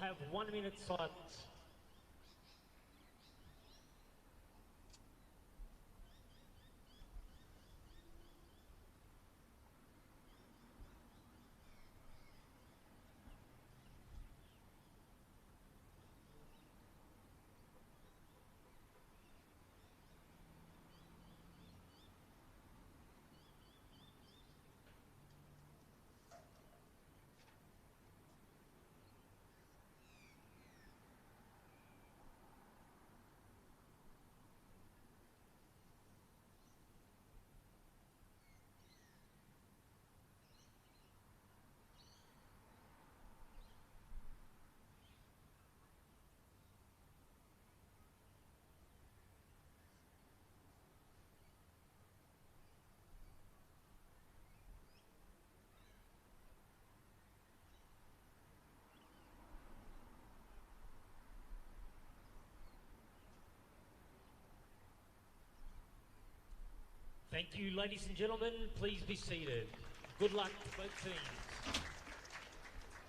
have 1 minute silence. Thank you, ladies and gentlemen. Please be seated. Good luck to both teams.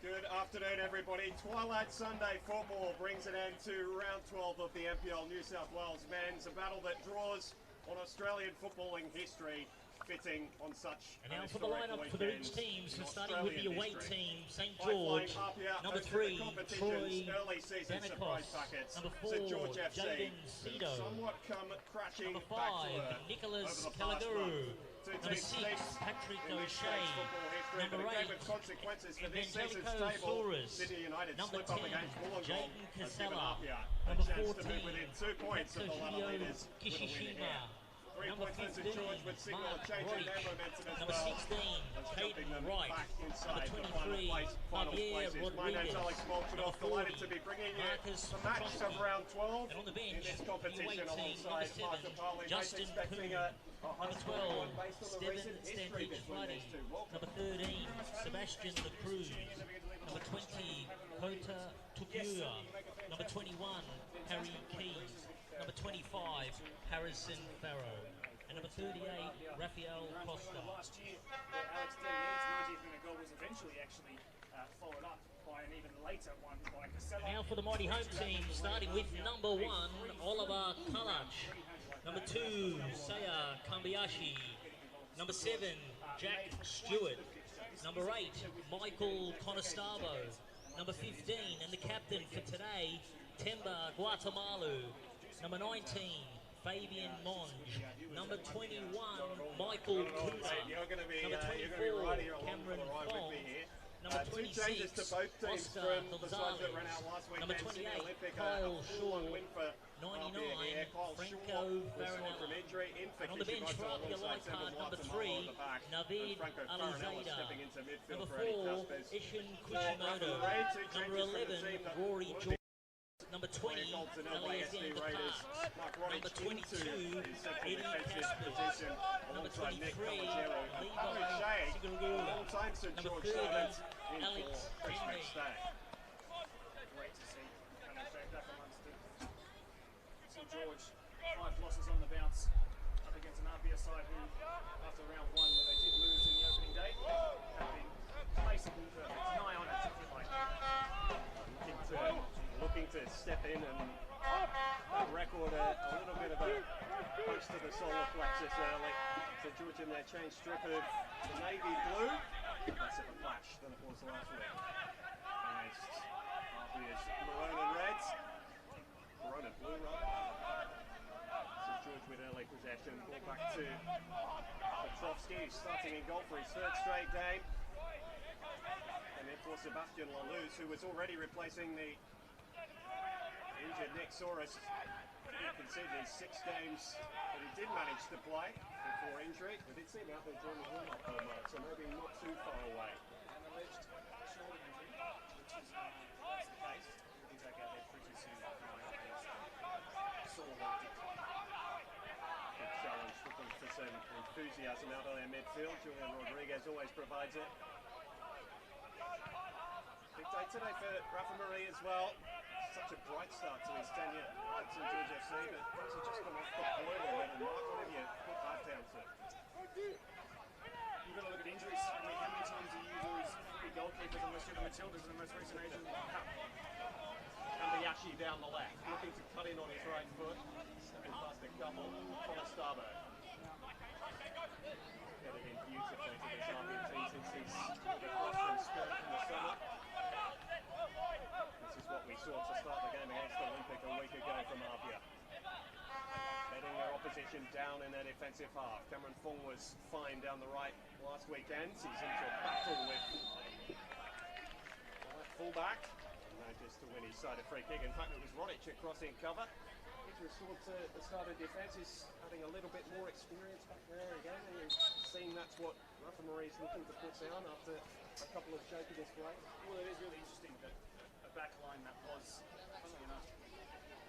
Good afternoon, everybody. Twilight Sunday football brings an end to round 12 of the NPL New South Wales men's, a battle that draws on Australian footballing history, fitting on such and now for the lineup for each team, so starting with the away team, St George, number 3, Troy Danikos, number 4, Jaden Cito, number 5, Nicholas Calaguru, number 6, Patrick O'Shea, number 8, Evangelico Soros, number 10, Jaden Casella, number 14, Katsuhiro Kishishima, number 15, Mark Roach, number 16, Caden Wright, number 23, Javier Rodriguez, number 40, Marcus Tronski, and on the bench, the away team, number 7, Justin Poon, number 12, Steven Stantich Floody, number 13, Sebastian La Cruz, number 20, Kota Tukuya, number 21, Harry Keys, number 25, Harrison Farrow, and number 38, Rafael Costa. Last year, Alex Deni's 90th minute goal was eventually actually followed up by an even later one by Casella. Now for the mighty home team, starting with number 1, Oliver Kalach, number 2, Saya Kambiashi, number 7, Jack Stewart, number 8, Michael Conestavo, number 15, and the captain for today, Temba Guatemalu, number 19, Fabian Monge, number 21, Michael Kuna, number 24, Cameron Fong, number 26, Oscar Gonzalez, number 28, Kyle Shaw, 99, Franco Farinella, and on the bench for APIA Leichhardt, number 3, Navid Alizada, number 4, Ishin Kushimoto, number 11, Rory George, number 20, Alexander Park, number 22, Eddie Casper, number 23, Levi Sigurugula, number 30, Alex Henry. Great to see. And in fact, back amongst it. St George, 5 losses on the bounce up against an APIA side who, after round 1, where they did lose in the opening day, have been basically perfect. Nigh on it, if you like. Looking to step in and record a little bit of a punch to the solar plexus early. So George in their change strip of navy blue. Less of a flash than it was last week. Against APIA's maroon and reds. Maroon and blue, rather. So George with early possession. Ball back to Petrovsky, starting in goal for his 3rd straight game. And then for Sebastian Laluz, who was already replacing the injured Nick Soros. He conceded his 6 games that he did manage to play before injury. But it seemed out there during the warm-up mark, so maybe not too far away. An alleged shoulder injury, which is that's the case. We'll be back out there pretty soon. Saw what it did. Big challenge, looking for some enthusiasm out of their midfield. Julian Rodriguez always provides it. Big day today for Rafa Marie as well. Such a bright start to his tenure at St George FC, but things have just come off the boil a little. Mark, what have you put that down to? You've got to look at injuries. I mean, how many times do you lose big goalkeepers unless you're the Matildas in the most recent Asian Cup? Kobayashi down the left, looking to cut in on his right foot. Stepping past a couple. Connor Starbo. Get it in beautifully to this Argentine since he's moved across from Spirit in the summer. This is what we saw to start the game against Olympic a week ago from APIA. Letting their opposition down in their defensive half. Cameron Fong was fine down the right last weekend. He's into a battle with fullback. Manages to win his side a free kick. In fact, it was Rodic crossing cover. He's restored to the start of defence. He's adding a little bit more experience back there again. And you've seen that's what Rafa Marie's looking to put down after a couple of shaky displays. Well, it is really interesting that a back line that was, funnily enough,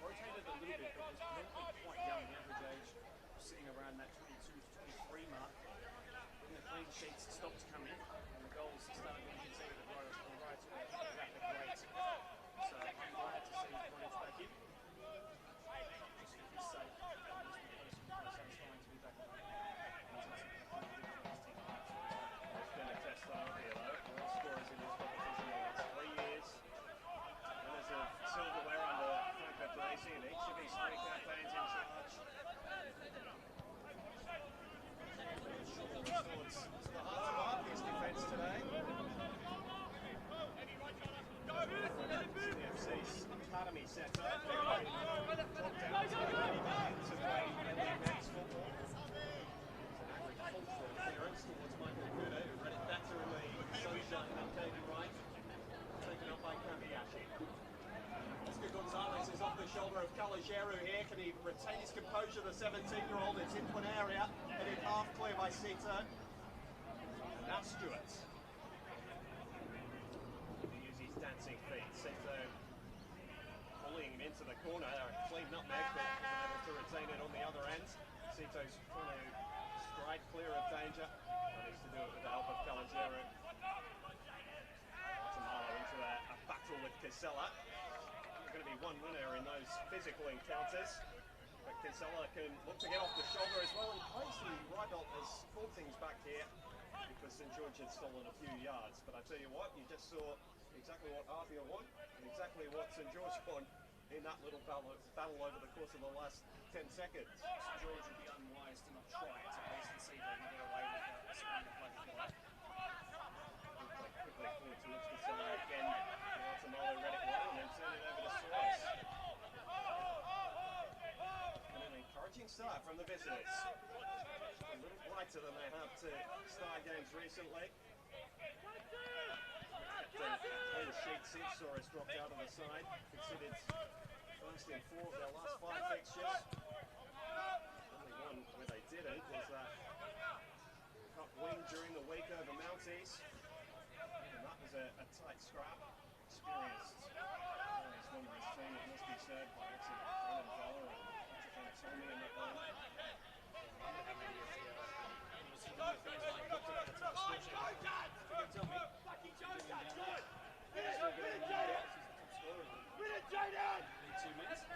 rotated a little bit, but was predominantly quite young. The average age sitting around that 22 to 23 mark. When the clean sheets stopped coming and the goals started being conceded at a rapid rate. So I'm glad to see Rodic back in. Just for his sake, it was satisfying to be back on. It's been a test on here though. All scorers in this competition in the last 3 years. Winners of silverware under Franco Bracey in each of his 3 campaigns in charge. Towards the heart of Arpia's defence today. CFC's academy centre. They're dropped down to play men's football. It's an average full clearance towards Michael Kuda, who read it better in the sunshine than David Wright. Taken up by Kobayashi. Oscar Gonzalez is off the shoulder of Calogero here. Can he retain his composure, the 17-year-old? It's into an area, headed half clear by Sito. And now Stewart. He uses his dancing feet. Sito pulling him into the corner. A clean nutmeg, but able to retain it on the other end. Sito's trying to stride clear of danger. Managed to do it with the help of Calogero. Guatemala into a battle with Casella. Going to be one winner in those physical encounters, but Kinsella can look to get off the shoulder as well, and Crazy Rydalt has pulled things back here because St George had stolen a few yards. But I tell you what, you just saw exactly what APIA won and exactly what St George won in that little battle over the course of the last 10 seconds. St George would be unwise to not try it at least and see if they can get away with a screen of play if you like. Quickly forward towards Kinsella again. Guatemala read it well and then turned it over to Suarez. And an encouraging start from the visitors. A little brighter than they have to start games recently. Clean sheet since Suarez dropped out on the side. Considered first in 4 of their last 5 fixtures. Only one where they didn't was that cup win during the week over Mounties. And that was a tight scrap. Experienced one of his team, it must be said, by excellent Brennan Fowler and Patrick Anatomy in that one. I wonder how many of the things like looked at that time, especially if you can tell me, he keeps doing down there. He's still getting the top scorer in 2 minutes.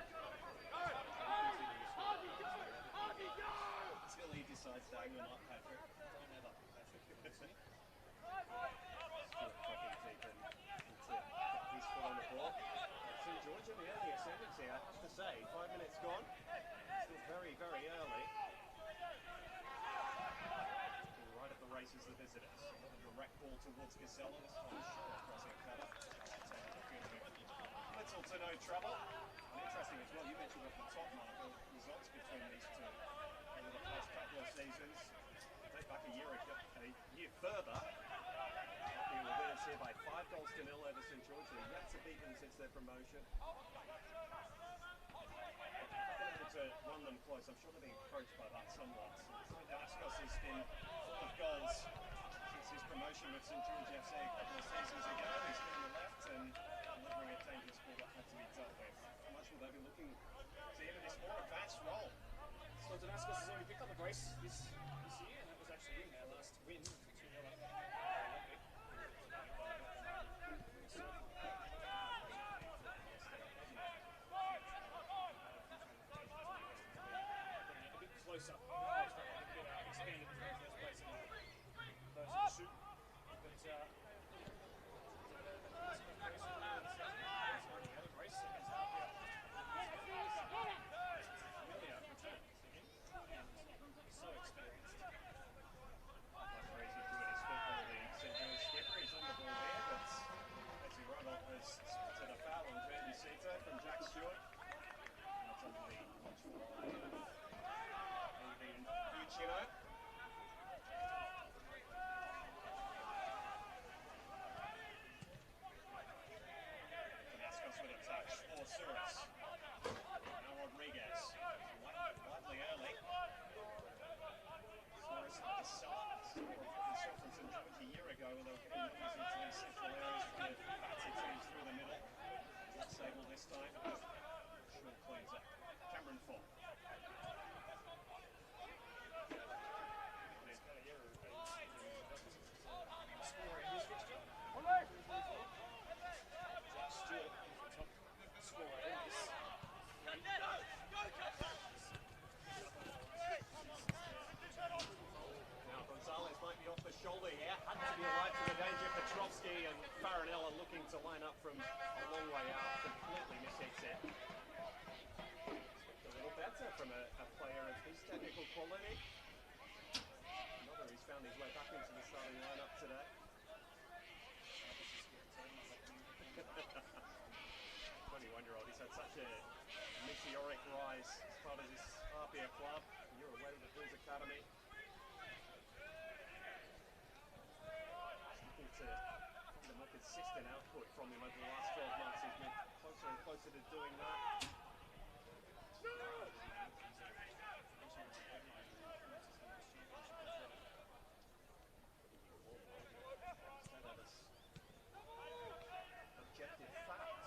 Until he decides to hang on up, Patrick. Don't ever, Patrick. Still fucking deep and his foot on the ball. St George in the early ascendancy, I have to say. 5 minutes gone. Still very, very early. Right at the races, the visitors. Another direct ball towards Casella. This time short crossing cover. Little to no trouble. And interesting as well, you mentioned at the top, Mark, the results between these two over the past couple of seasons. Take back a year further. They were winners here by 5 goals to 0 over St George. They're yet to beat them since their promotion. Able to run them close. I'm sure they're being encouraged by that somewhat. Damascus has been full of goals since his promotion with St George FC a couple of seasons ago. He's on the left and delivering a dangerous ball that had to be dealt with. How much will they be looking to him in this more advanced role? So Damascus has already picked up the brace this year, and that was actually their last win. 2-0 up. Closer. Expanded in the first place and those that shoot. But they were getting numbers into these central areas from the batty teams through the middle. Not Sable this time. Shaw cleans it. Cameron Ford. Shoulder here, had to be right to the danger. Petrovsky and Farinella looking to line up from a long way out, completely mishits it. A little better from a player of his technical quality. Another who's found his way back into the starting lineup today. Funny one-year-old, he's had such a meteoric rise as part of this APIA club. You're away with the Bulls Academy. To find a more consistent output from him over the last 12 months. He's moved closer and closer to doing that. Objective fact.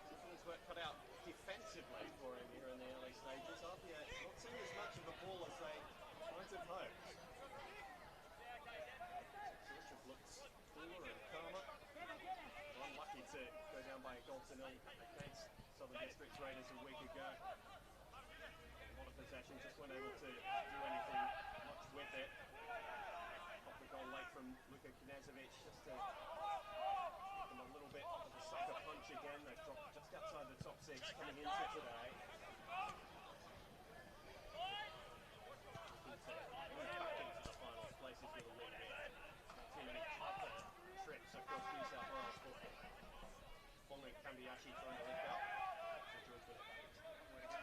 Something's work cut out defensively for him here in the early stages. APIA not seeing as much of the ball as they might have hoped. Georgia looks cooler and calmer. Unlucky to go down by a goal to nil against Southern District's Raiders a week ago. A lot of possession, just weren't able to do anything much with it. Off the goal late from Luka Knezovic, just to give them a little bit of a sucker punch again. They've dropped just outside the top six coming into today. Kambiashi trying to link up. So George with it back.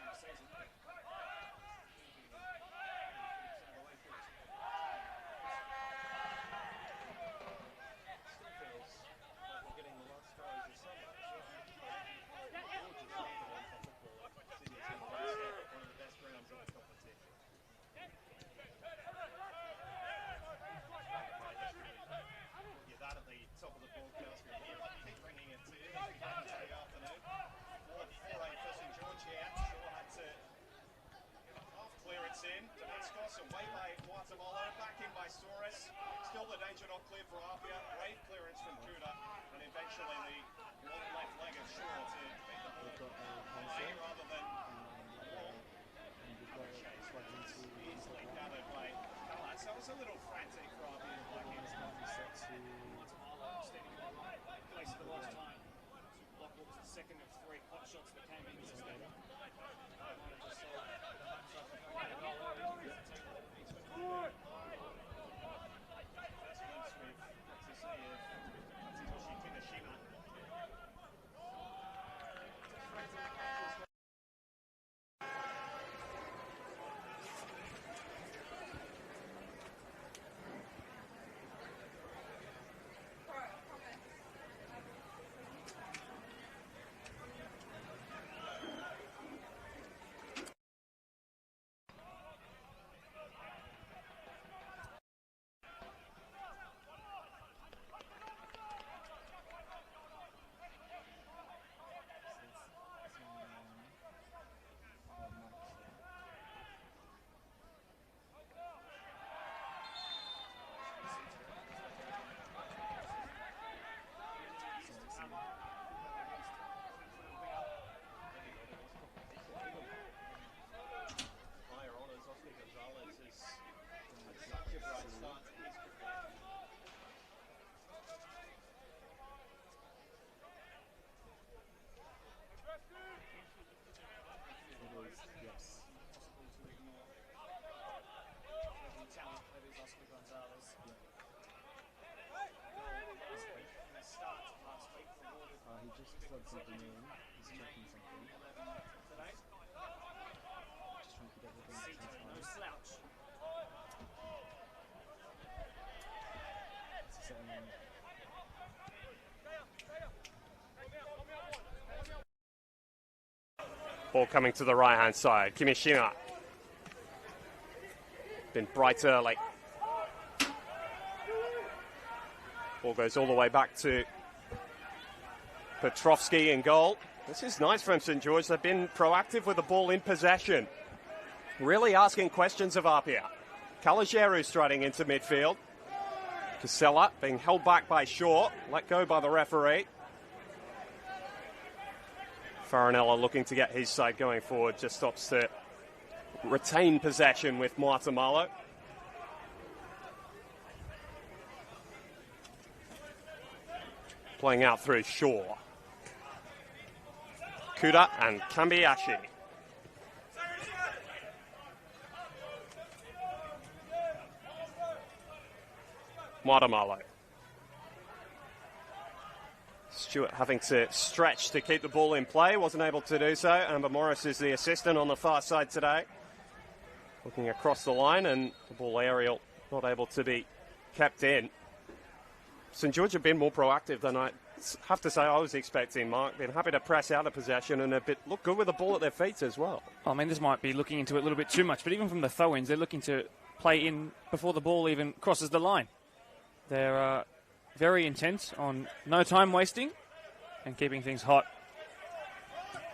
Still feels like we're getting the last go of the summer. George is confident on football. Sydney's going to get one of the best rounds of the competition. Yeah, that at the top of the broadcast. Keep bringing it to you. Clearance in, Damascus away by Guatemala, back in by Suarez. Still the danger not clear for APIA. Brave clearance from Judah, and eventually the long left leg of Shaw to beat the ball away rather than long. Chase easily gathered by Callas. That was a little frantic for APIA back in. Guatemala standing in the right place at the right time. Block was the second of three hot shots that came in this game. plugs it in, he's checking something. Just trying to get everything to No slouch. Ball coming to the right-hand side. Kimishima. been bright early. Ball goes all the way back to Petrovsky in goal. This is nice from St George. They've been proactive with the ball in possession. Really asking questions of APIA. Kalajeru striding into midfield. Casella being held back by Shaw. Let go by the referee. Farinella looking to get his side going forward. Just stops to retain possession with Muatamalo. Playing out through Shaw. Kuda and Kambiashi. Muatamalo. Stewart having to stretch to keep the ball in play. Wasn't able to do so. Amber Morris is the assistant on the far side today. Looking across the line, and the ball aerial not able to be kept in. St George have been more proactive than I have to say I was expecting, Mark. Been happy to press out of possession and look good with the ball at their feet as well. I mean, this might be looking into it a little bit too much, but even from the throw-ins, they're looking to play in before the ball even crosses the line. They're very intent on no time wasting and keeping things hot.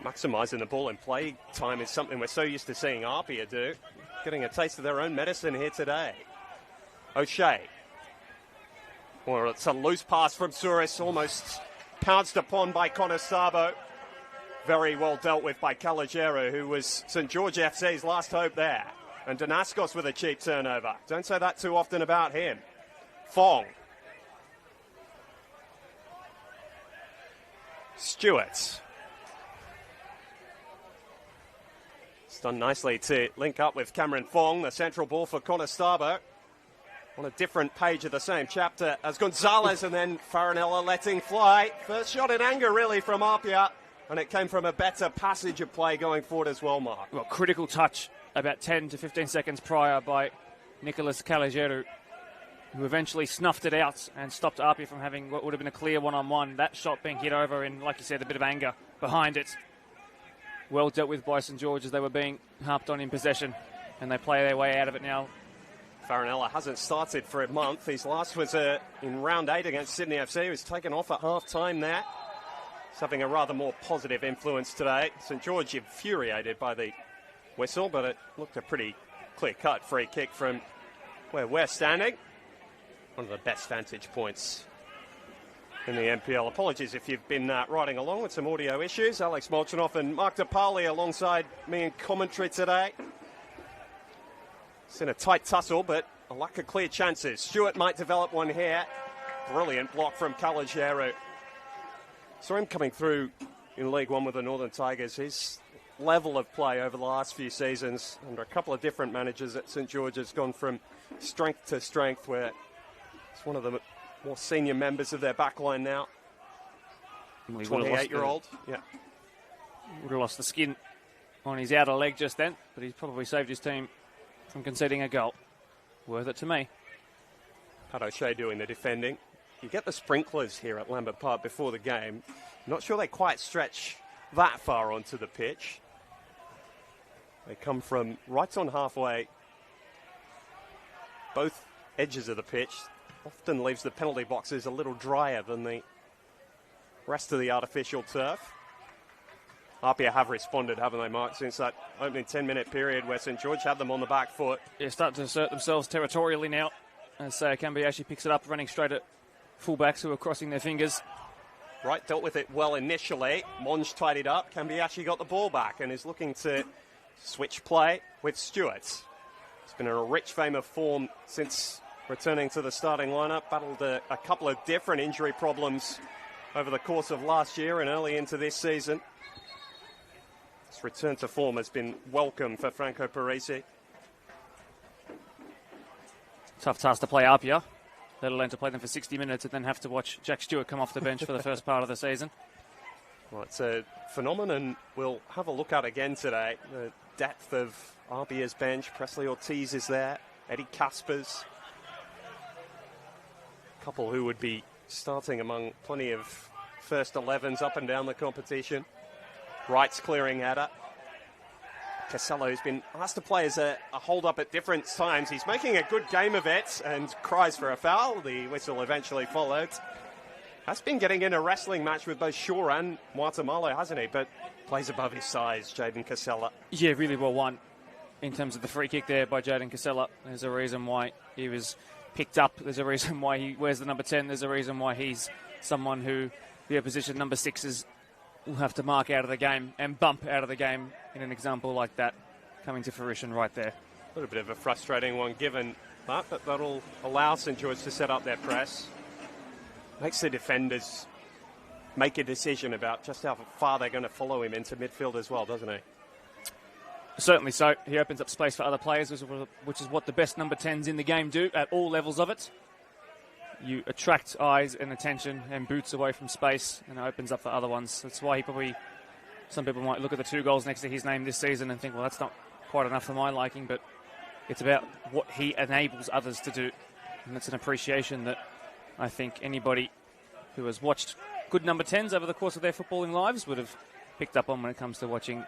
Maximising the ball in play time is something we're so used to seeing APIA do. Getting a taste of their own medicine here today. O'Shea. Well, it's a loose pass from Souris, almost pounced upon by Conesabo. Very well dealt with by Kalajeru, who was St George FC's last hope there. And Danaskos with a cheap turnover. Don't say that too often about him. Fong. Stewart. It's done nicely to link up with Cameron Fong, the central ball for Conesabo. On a different page of the same chapter as Gonzalez, and then Farinella letting fly. First shot in anger, really, from APIA, and it came from a better passage of play going forward as well, Mark. Well, critical touch about 10 to 15 seconds prior by Nicolas Kalajeru, who eventually snuffed it out and stopped APIA from having what would have been a clear one-on-one. That shot being hit over in, like you said, a bit of anger behind it. Well dealt with by St George as they were being harped on in possession, and they play their way out of it now. Farinella hasn't started for a month. His last was in round 8 against Sydney FC. He was taken off at half-time there. He's having a rather more positive influence today. St George infuriated by the whistle, but it looked a pretty clear-cut free kick from where we're standing. One of the best vantage points in the NPL. Apologies if you've been riding along with some audio issues. Alex Molchanoff and Mark DePaoli alongside me in commentary today. It's in a tight tussle, but a lack of clear chances. Stewart might develop one here. Brilliant block from Kalajeru. Saw him coming through in League One with the Northern Tigers. His level of play over the last few seasons under a couple of different managers at St George has gone from strength to strength, where it's one of the more senior members of their backline now. 28-year-old. Yeah. Would have lost the skin on his outer leg just then, but he's probably saved his team from conceding a goal. Worth it to me. Pat O'Shea doing the defending. You get the sprinklers here at Lambert Park before the game. Not sure they quite stretch that far onto the pitch. They come from right on halfway, both edges of the pitch. Often leaves the penalty boxes a little drier than the rest of the artificial turf. APIA have responded, haven't they, Mark, since that opening 10-minute period where St George had them on the back foot. They're starting to assert themselves territorially now, as Kambiashi picks it up, running straight at fullbacks who are crossing their fingers. Right, dealt with it well initially. Monge tidied up. Kambiashi got the ball back and is looking to switch play with Stewart. He's been in a rich vein of form since returning to the starting lineup. Battled a couple of different injury problems over the course of last year and early into this season. This return to form has been welcome for Franco Parisi. Tough task to play APIA, let alone to play them for 60 minutes and then have to watch Jack Stewart come off the bench for the first part of the season. Well, it's a phenomenon we'll have a look at again today. The depth of APIA's bench. Presley Ortiz is there. Eddie Caspers. A couple who would be starting among plenty of first 11s up and down the competition. Wright's clearing header. Casella, who's been asked to play as a hold-up at different times. He's making a good game of it and cries for a foul. The whistle eventually followed. Has been getting in a wrestling match with both Shaw and Guatemala, hasn't he? But plays above his size, Jaden Casella. Yeah, really well won in terms of the free kick there by Jaden Casella. There's a reason why he was picked up. There's a reason why he wears the number 10. There's a reason why he's someone who the opposition number 6s will have to mark out of the game and bump out of the game in an example like that coming to fruition right there. A little bit of a frustrating one given that, but that'll allow St George to set up their press. Makes the defenders make a decision about just how far they're going to follow him into midfield as well, doesn't he? Certainly so. He opens up space for other players, which is what the best number 10s in the game do at all levels of it. You attract eyes and attention and boots away from space, and it opens up for other ones. That's why some people might look at the 2 goals next to his name this season and think, well, that's not quite enough for my liking, but it's about what he enables others to do. And that's an appreciation that I think anybody who has watched good number 10s over the course of their footballing lives would have picked up on when it comes to watching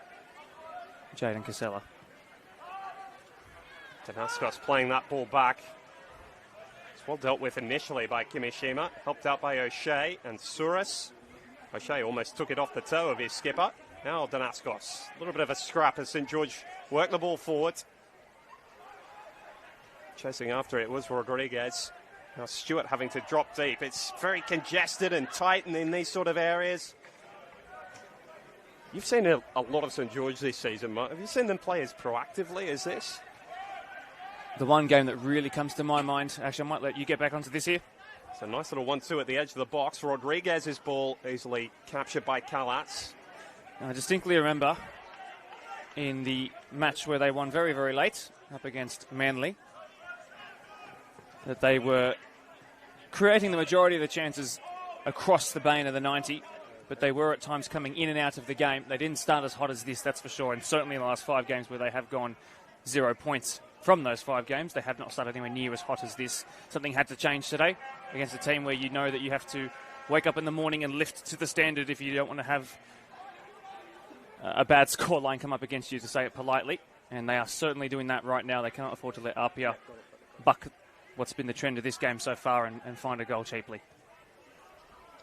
Jaden Casella. Danaskos playing that ball back. It's well dealt with initially by Kimishima, helped out by O'Shea and Souris. O'Shea almost took it off the toe of his skipper. Now Danaskos. A little bit of a scrap as St George work the ball forward. Chasing after it was Rodriguez. Now Stewart having to drop deep. It's very congested and tight in these sort of areas. You've seen a lot of St George this season, Mark. Have you seen them play as proactively as this? The one game that really comes to my mind, actually I might let you get back onto this here. It's a nice little 1-2 at the edge of the box. Rodriguez's ball easily captured by Kalatz. I distinctly remember in the match where they won very, very late up against Manly that they were creating the majority of the chances across the bane of the 90, but they were at times coming in and out of the game. They didn't start as hot as this, that's for sure, and certainly in the last 5 games where they have gone 0 points from those 5 games, they have not started anywhere near as hot as this. Something had to change today against a team where you know that you have to wake up in the morning and lift to the standard if you don't want to have a bad scoreline come up against you, to say it politely, and they are certainly doing that right now. They cannot afford to let APIA buck what's been the trend of this game so far and find a goal cheaply.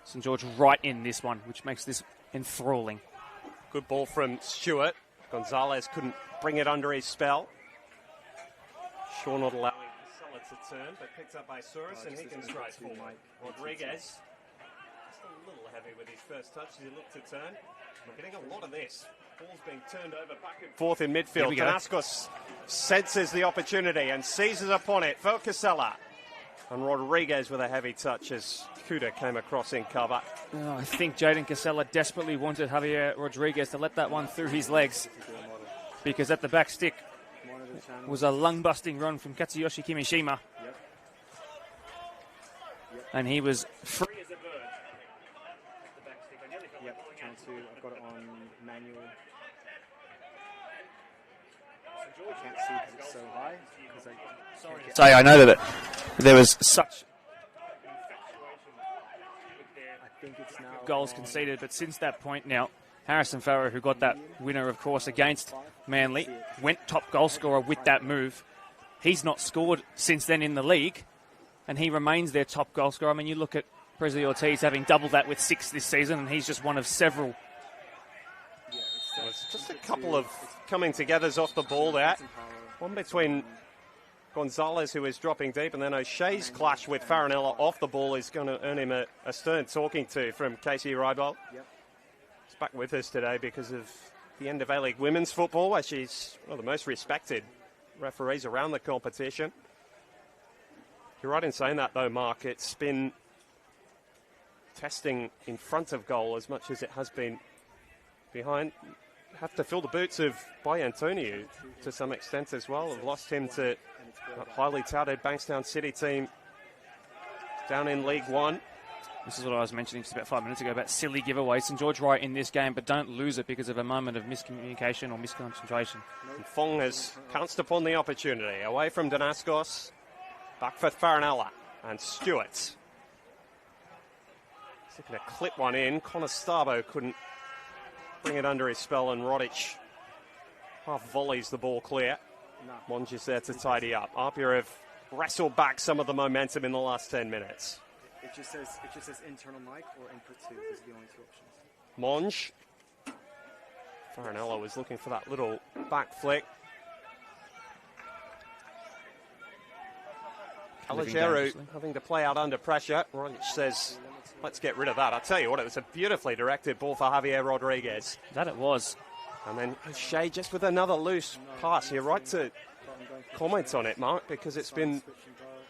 St George right in this one, which makes this enthralling. Good ball from Stewart. Gonzalez couldn't bring it under his spell. Shaw not allowing Casella to turn, but picked up by Souris, and he can strike forward. Rodriguez, just a little heavy with his first touch as he looked to turn. We're getting a lot of this. Ball's being turned over back and forth in midfield. Danaskos senses the opportunity and seizes upon it for Casella. And Rodriguez with a heavy touch as Kuda came across in cover. Oh, I think Jaden Casella desperately wanted Javier Rodriguez to let that one through his legs, because at the back stick was a lung-busting run from Katsuyoshi Kimishima. And he was free as a bird at the back stick. I nearly felt like going out. I've got it on manual. I can't see because it's so high. Say, I know that there was such I think it's now goals conceded, but since that point now, Harrison Farrow, who got that winner, of course, against Manly, went top goal scorer with that move. He's not scored since then in the league, and he remains their top goal scorer. I mean, you look at Presley Ortiz having doubled that with 6 this season, and he's just one of several. It's just a couple of coming togethers off the ball there. One between Gonzalez, who is dropping deep, and then O'Shea's clash with Farinella off the ball is going to earn him a stern talking to from Casey Rybal. He's back with us today because of the end of A-League women's football, where she's one of the most respected referees around the competition. You're right in saying that, though, Mark. It's been testing in front of goal as much as it has been behind. Have to fill the boots of Boy Antonio to some extent as well. Have lost him to a highly touted Bankstown City team down in League One. This is what I was mentioning just about 5 minutes ago about silly giveaways. St George right in this game, but don't lose it because of a moment of miscommunication or misconcentration. And Fong has pounced upon the opportunity. Away from Danaskos. Back for Farinella and Stewart. He's looking to clip one in. Connor Starbo couldn't bring it under his spell, and Rodic half volleys the ball clear. Monge is there to tidy up. APIA have wrestled back some of the momentum in the last 10 minutes. It just says internal mic or input 2. Those are the only two options. Monge. Farinella was looking for that little back flick. Caligeru having to play out under pressure. Rogic says, let's get rid of that. I'll tell you what, it was a beautifully directed ball for Javier Rodriguez. That it was. And then O'Shea just with another loose pass. You're right to comment on it, Mark, because it's been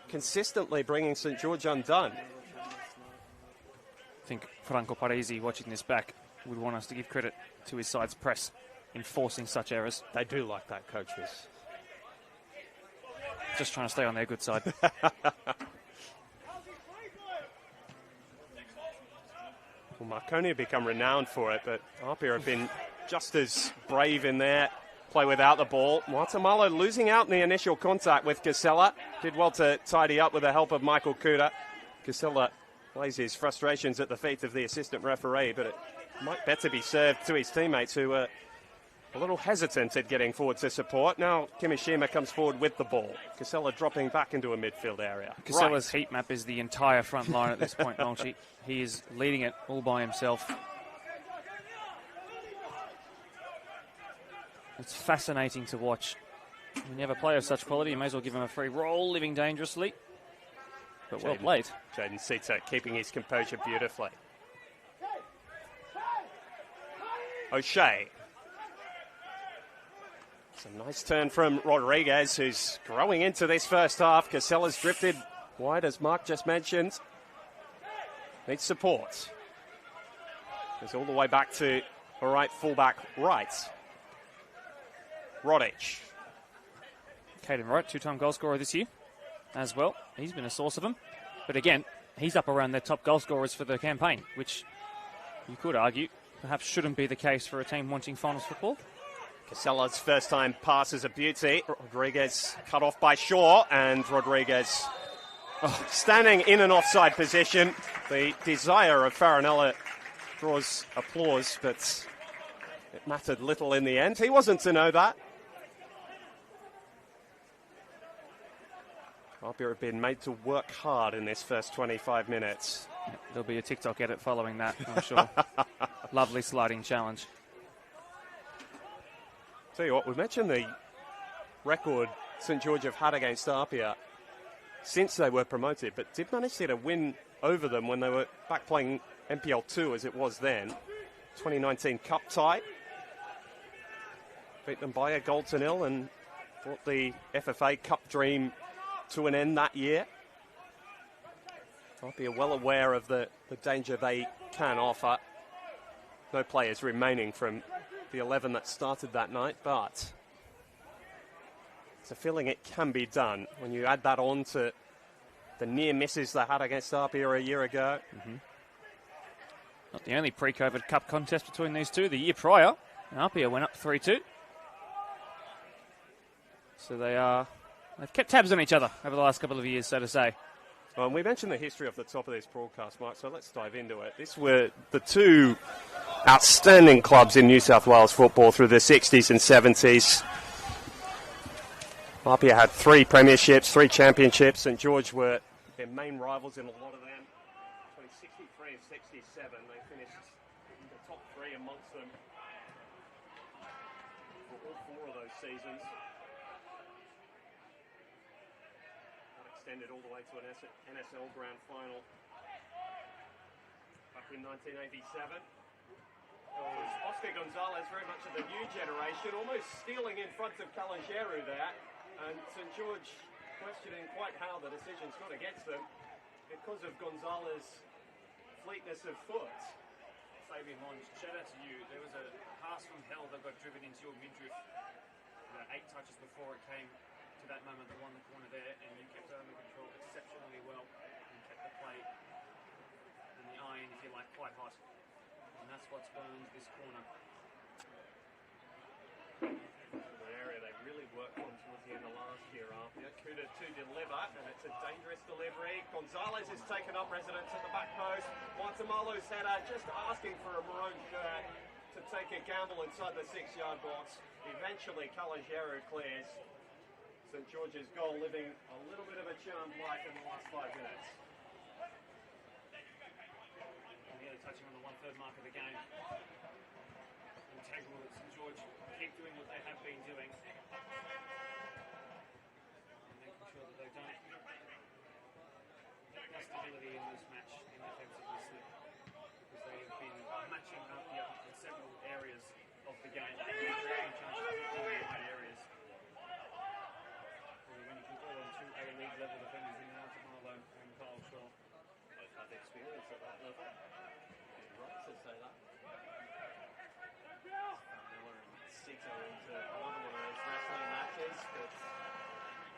consistently bringing St. George undone. I think Franco Parisi, watching this back, would want us to give credit to his side's press in forcing such errors. They do like that, coaches. Just trying to stay on their good side. Well, Marconi have become renowned for it, but APIA have been just as brave in there. Play without the ball. Guatemala losing out in the initial contact with Casella. Did well to tidy up with the help of Michael Kuda. Casella lays his frustrations at the feet of the assistant referee, but it might better be served to his teammates who were a little hesitant at getting forward to support. Now Kimishima comes forward with the ball. Casella dropping back into a midfield area. Casella's heat map is the entire front line at this point, Malchi. He is leading it all by himself. It's fascinating to watch. When you have a player of such quality, you may as well give him a free roll, living dangerously. But well played. Jaden Sita keeping his composure beautifully. O'Shea. It's a nice turn from Rodriguez, who's growing into this first half. Casella's drifted wide, as Mark just mentioned. Needs support. Goes all the way back to a right fullback right. Rodic. Caden Wright, two-time goal scorer this year as well. He's been a source of them. But again, he's up around their top goal scorers for the campaign, which you could argue perhaps shouldn't be the case for a team wanting finals football. Casella's first time pass is a beauty. Rodriguez cut off by Shaw, and Rodriguez standing in an offside position. The desire of Farinella draws applause, but it mattered little in the end. He wasn't to know that. APIA have been made to work hard in this first 25 minutes. There'll be a TikTok edit following that, I'm sure. Lovely sliding challenge. Tell you what, we mentioned the record St. George have had against APIA since they were promoted, but did manage to get a win over them when they were back playing NPL 2 as it was then. 2019 Cup tie. Beat them by a 1-0 and brought the FFA Cup dream to an end that year. APIA well aware of the danger they can offer. No players remaining from the 11 that started that night, but it's a feeling it can be done when you add that on to the near misses they had against APIA a year ago. Mm-hmm. Not the only pre-COVID Cup contest between these two. The year prior, APIA went up 3-2. So they've kept tabs on each other over the last couple of years, so to say. Well, and we mentioned the history of the top of this broadcast, Mark, so let's dive into it. These were the two outstanding clubs in New South Wales football through the 60s and 70s. APIA had 3 premierships, 3 championships. St. George were their main rivals in a lot of them. Between 63 and 67, they finished in the top 3 amongst them for all 4 of those seasons. Extended all the way to an NSL Grand Final back in 1987. Oscar Gonzalez, very much of the new generation, almost stealing in front of Caligeru there, and St. George questioning quite how the decision's gone against them because of Gonzalez's fleetness of foot. Fabian Monge, shout out to you. There was a pass from hell that got driven into your midriff 8 touches before it came to that moment that won the corner there, and you kept it under control exceptionally well and kept the play and the iron, if you like, quite hot. And that's what's burned this corner. The area they really worked on towards the end of last year, APIA. Kuda to deliver, and it's a dangerous delivery. Gonzalez has taken up residence at the back post. Guatemala's header just asking for a maroon shirt. to take a gamble inside the 6-yard box. Eventually, Calogero clears. St George's goal living a little bit of a charmed life in the last 5 minutes. Really touching on the 1/3 mark of the game. Integral that St George keep doing what they have been doing. And making sure that they don't get stability in this match in defensively slip. Because they have been matching up in several areas of the game. And creating chances in the right areas. When you can call on 2 A-League level defenders in Martin Marlowe and Kyle Shaw. Both have experience at that level. Right to say that. Miller and Sito into another one of those wrestling matches, but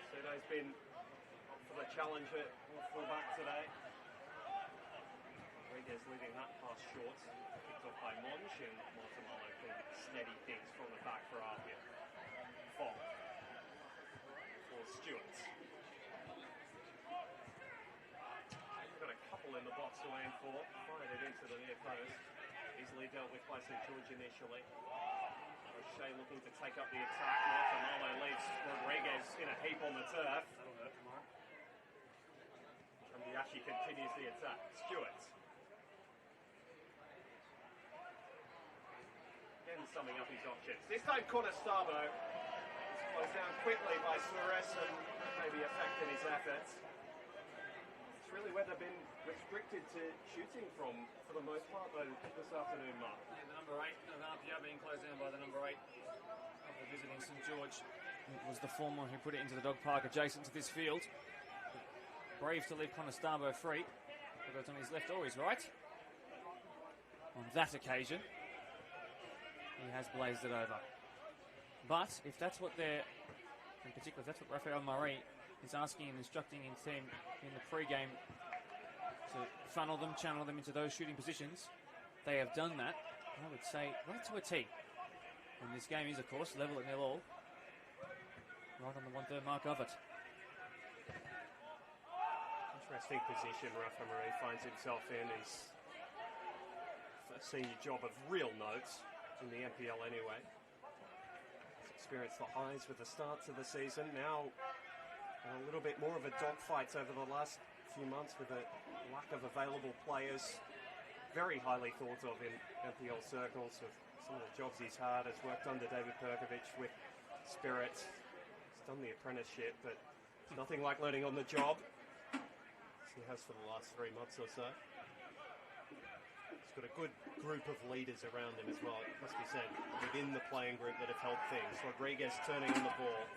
Sito's been up for the challenge at full-back today. Rodriguez leaving that pass short. Picked off by Monch, and Montemalo can steady things from the back for APIA. Fong for Stewart. Got a couple in the box to aim for. Fired it into the near post. Easily dealt with by St George initially. O'Shea looking to take up the attack. Montemalo leaves Rodriguez in a heap on the turf. That'll hurt tomorrow. And Biashi continues the attack. Stewart. Again summing up his options. This time Conestabbo is closed down quickly by Suarez and maybe affected his efforts. It's really where they've been restricted to shooting from for the most part though this afternoon, Mark. Yeah, the number 8 of APIA being closed down by the number 8 of the visiting St George. It was the former who put it into the dog park adjacent to this field. Brave to leave Conestabbo free, whether it's on his left or his right. On that occasion, he has blazed it over. But if that's what they're, in particular, if that's what Rafael Murray is asking and instructing his team in the pre-game to funnel them, channel them into those shooting positions, they have done that, I would say, right to a T. And this game is, of course, level at 0-all. Right on the 1/3 mark of it. Interesting position Rafa Murray finds himself in. His first senior job of real note in the NPL anyway. He's experienced the highs with the starts of the season. Now a little bit more of a dogfight over the last few months with a lack of available players. Very highly thought of in NPL circles with some of the jobs he's had. Has worked under David Perkovic with Spirit. He's done the apprenticeship, but nothing like learning on the job. As he has for the last 3 months or so. He's got a good group of leaders around him as well, it must be said, within the playing group that have helped things. Rodriguez turning on the ball.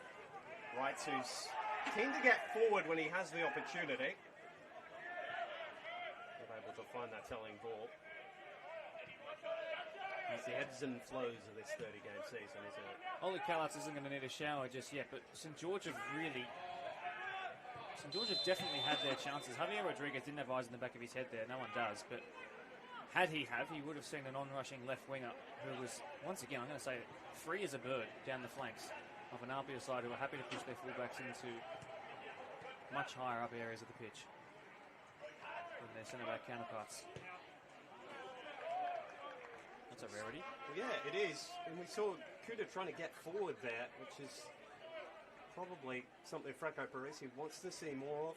Wright, who's keen to get forward when he has the opportunity. Not able to find that telling ball. It's the ebbs and flows of this 30-game season, isn't it? Oli Kalatz isn't going to need a shower just yet, but St George have definitely had their chances. Javier Rodriguez didn't have eyes in the back of his head there. No one does, but had he would have seen an on-rushing left winger who was, once again, I'm going to say it, free as a bird down the flanks of an APIA side who are happy to push their fullbacks into much higher up areas of the pitch than their centre-back counterparts. That's a rarity. Well, yeah, it is. And we saw Kuda trying to get forward there, which is probably something Franco Parisi wants to see more of.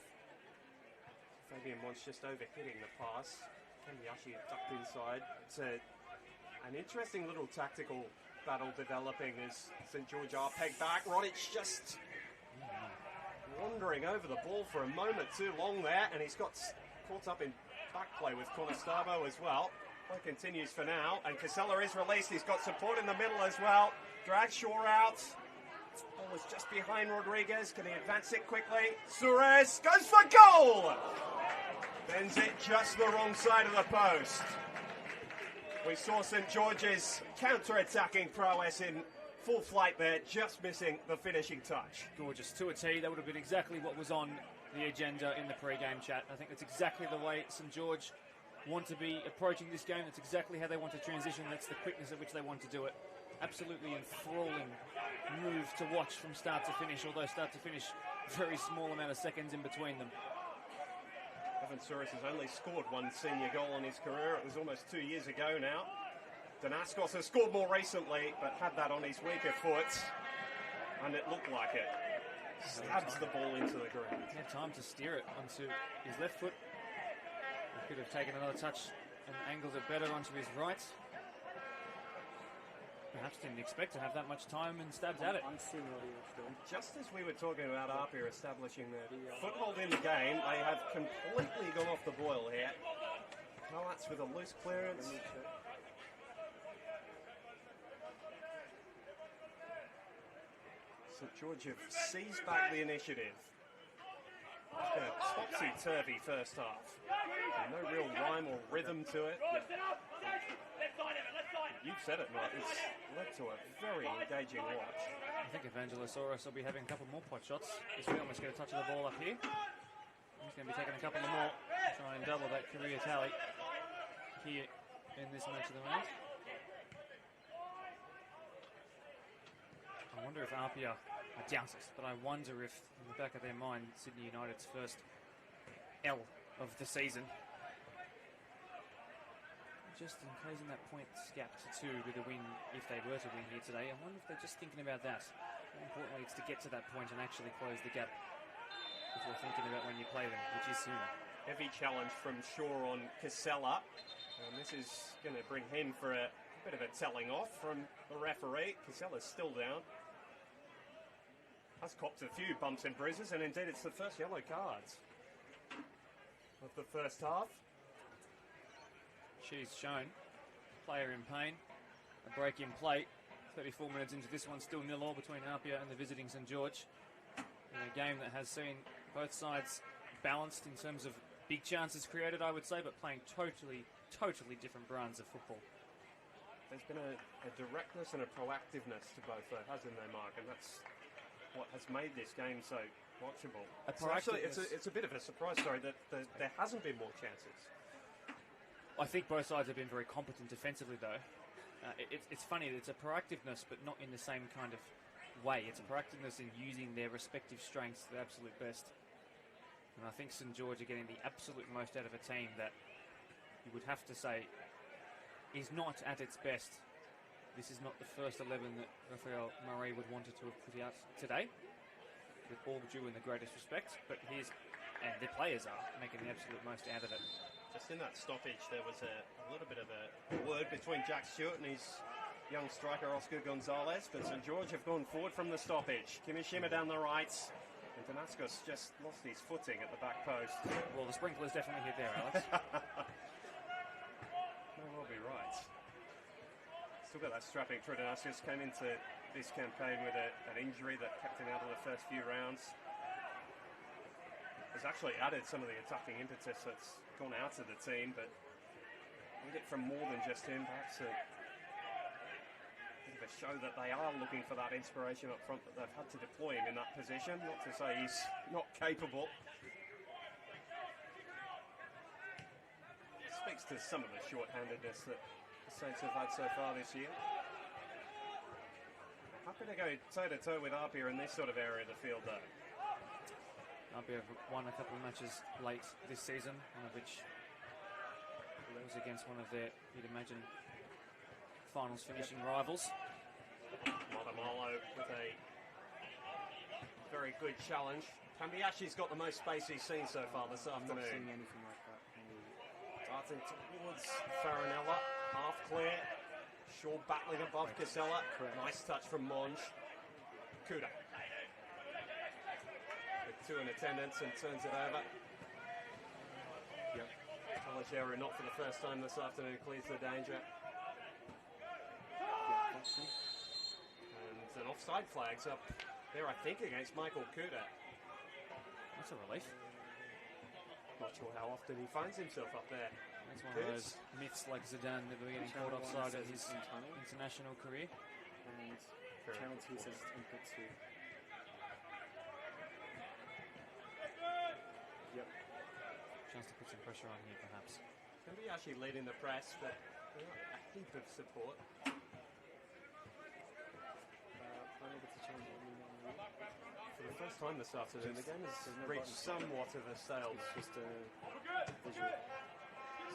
Fabian Monch just overhitting the pass. Kenyashi tucked inside. It's an interesting little tactical battle developing as St George are pegged back. Rodic just wandering over the ball for a moment too long there, and he's got caught up in back play with Conestabbo as well. Play continues for now, and Casella is released. He's got support in the middle as well. Drag Shaw out. Ball is just behind Rodriguez. Can he advance it quickly? Suarez goes for goal! Bends it just the wrong side of the post. We saw St George's counter-attacking prowess in full flight there, just missing the finishing touch. Gorgeous. To a T, that would have been exactly what was on the agenda in the pre-game chat. I think that's exactly the way St George want to be approaching this game. That's exactly how they want to transition. That's the quickness at which they want to do it. Absolutely enthralling move to watch from start to finish, although start to finish, very small amount of seconds in between them. Evan Suarez has only scored one senior goal in his career. It was almost 2 years ago now. Danaskos has scored more recently, but had that on his weaker foot, and it looked like it. Stabs the ball into the ground. He had time to steer it onto his left foot. He could have taken another touch and angled it better onto his right. Perhaps didn't expect to have that much time and stabs at it. I'm seeing audio still. Just as we were talking about APIA establishing their foothold in the game, they have completely gone off the boil here. Coates with a loose clearance. St George have seized back the initiative. It's been a topsy-turvy first half. No real rhyme or rhythm to it. You've said it, Matt. It's led to a very engaging watch. I think Evangelosaurus will be having a couple more pot shots. He's almost get a touch of the ball up here. He's going to be taking a couple more, try and double that career tally here in this match of the round. I wonder if APIA, I doubt it, but I wonder if in the back of their mind, Sydney United's first L of the season, just in closing that points gap to 2 with a win, if they were to win here today. I wonder if they're just thinking about that. More importantly, it's to get to that point and actually close the gap before thinking about when you play them, which is soon. Heavy challenge from Shaw on Casella, and this is going to bring him for a bit of a telling off from the referee. Casella's still down. Has copped a few bumps and bruises, and indeed it's the first yellow cards of the first half. She's shown. Player in pain. A break in play. 34 minutes into this one, still 0-0 between APIA and the visiting St George. In a game that has seen both sides balanced in terms of big chances created, I would say, but playing totally different brands of football. There's been a directness and a proactiveness to both, though, hasn't there, Mark? And that's what has made this game so watchable. Actually, it's a bit of a surprise, sorry, that there hasn't been more chances. I think both sides have been very competent defensively, though. It's funny, it's a proactiveness, but not in the same kind of way. It's a proactiveness in using their respective strengths to the absolute best. And I think St George are getting the absolute most out of a team that you would have to say is not at its best. This is not the first 11 that Raphael Murray would wanted to have put out today, with all due in the greatest respect, but and the players are making the absolute most out of it. Just in that stoppage, there was a little bit of a word between Jack Stewart and his young striker Oscar Gonzalez, but St George have gone forward from the stoppage. Kimishima down the right, and Danaskos just lost his footing at the back post. Well, the sprinkler's definitely hit there, Alex. May well be right. Still got that strapping through. Danaskos came into this campaign with an injury that kept him out of the first few rounds. Has actually added some of the attacking impetus that's gone out of the team, but need it from more than just him. Perhaps a bit of a show that they are looking for that inspiration up front, that they've had to deploy him in that position. Not to say he's not capable. It speaks to some of the short-handedness that the Saints have had so far this year. Happy to go toe-to-toe with APIA in this sort of area of the field, though. APIA have won a couple of matches late this season, one of which was against one of their, you'd imagine, finals finishing rivals. Matamalo with a very good challenge. Kambiashi's got the most space he's seen so far this afternoon. I'm not seeing anything like that. Darting towards Farinella, half clear. Shaw battling above Casella. Nice touch from Monge. Kuda. With 2 in attendance and turns it over. Yep. Calogero, not for the first time this afternoon, clears the danger. And an offside flag's up there, I think, against Michael Kuda. That's a relief. Not sure how often he finds himself up there. That's one of those myths like Zidane never getting caught offside in his international career. And Channel 2 says it's input 2. Yep. Chance to put some pressure on here, perhaps. Going to be actually leading the press, but a heap of support. Unable to change it. For the first time this afternoon, the game has reached somewhat of a stalemate. It's just a visual.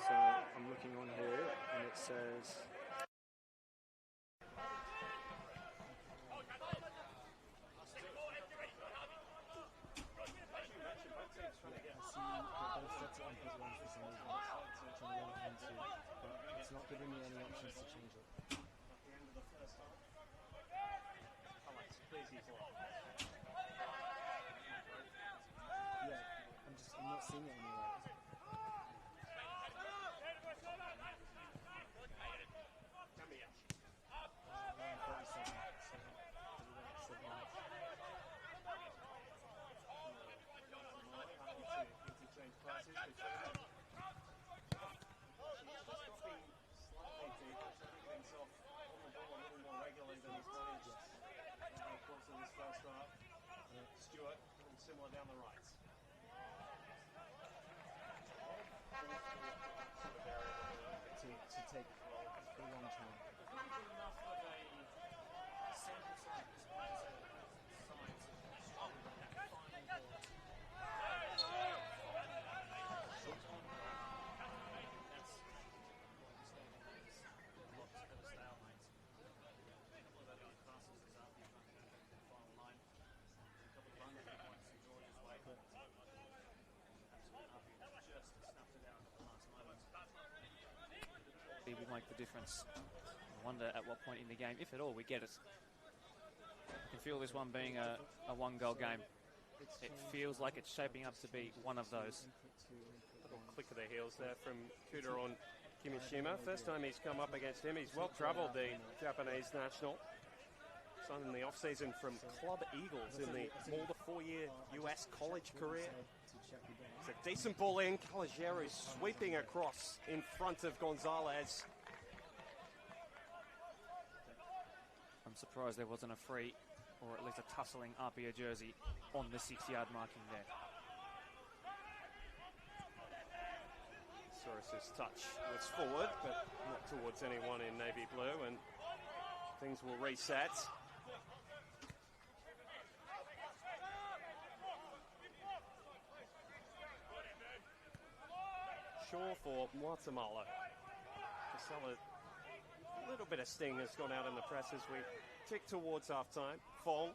So I'm looking on here, and it says I've set it on put one for some reason, which I want him to, but it's not giving me any options to change it. At the end of the first half. Alex, please use one. Yeah, I'm not seeing it anywhere. Kamiyashi. 37, so we went 7 minutes. Interchange passes between them. She's just dropping slightly deeper, trying to get himself on the ball a little more regularly than he's managed over the course of this first half. Stewart, similar down the right. To take a long time. Enough of a sample size to struggle with that final ball. Shot on, that's what I'm saying is a lot better stalemate. A couple of other passes is up in the final line. A couple of runs that went St George's way. Just snuffed it out at the last moment. It will make the difference. I wonder at what point in the game, if at all, we get it. You can feel this one being a one-goal game. It feels like it's shaping up to be one of those. Little click of the heels there from Kuda on Kimishima. First time he's come up against him. He's well travelled, the Japanese national. Signed in the off-season from Club Eagles in the more than 4-year US college career. It's a decent ball in. Caligiero sweeping across in front of Gonzalez. I'm surprised there wasn't a free, or at least a tussling APIA jersey on the 6-yard marking there. Soros' touch was forward, but not towards anyone in navy blue, and things will reset. Shaw for Guatemala. Casella, a little bit of sting has gone out in the press as we tick towards half-time. Fong,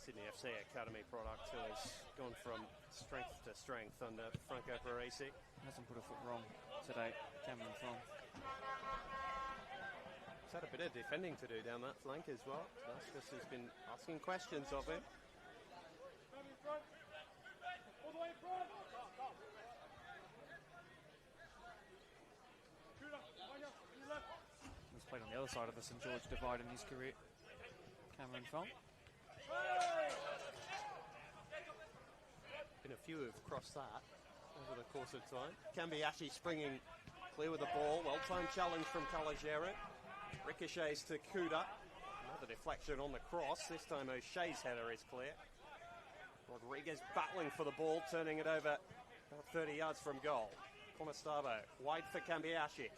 Sydney FC Academy product, who has gone from strength to strength under Franco Parisi. Hasn't put a foot wrong today, Cameron Fong. He's had a bit of defending to do down that flank as well. Vasquez has been asking questions of him. He's played on the other side of the St George divide in his career. Cameron Fong. Been a few have crossed that over the course of time. Kambiashi springing clear with the ball. Well-timed challenge from Caligiero. Ricochets to Kuda. Another deflection on the cross. This time O'Shea's header is clear. Rodriguez battling for the ball, turning it over about 30 yards from goal. Conestabo wide for Kambiashi.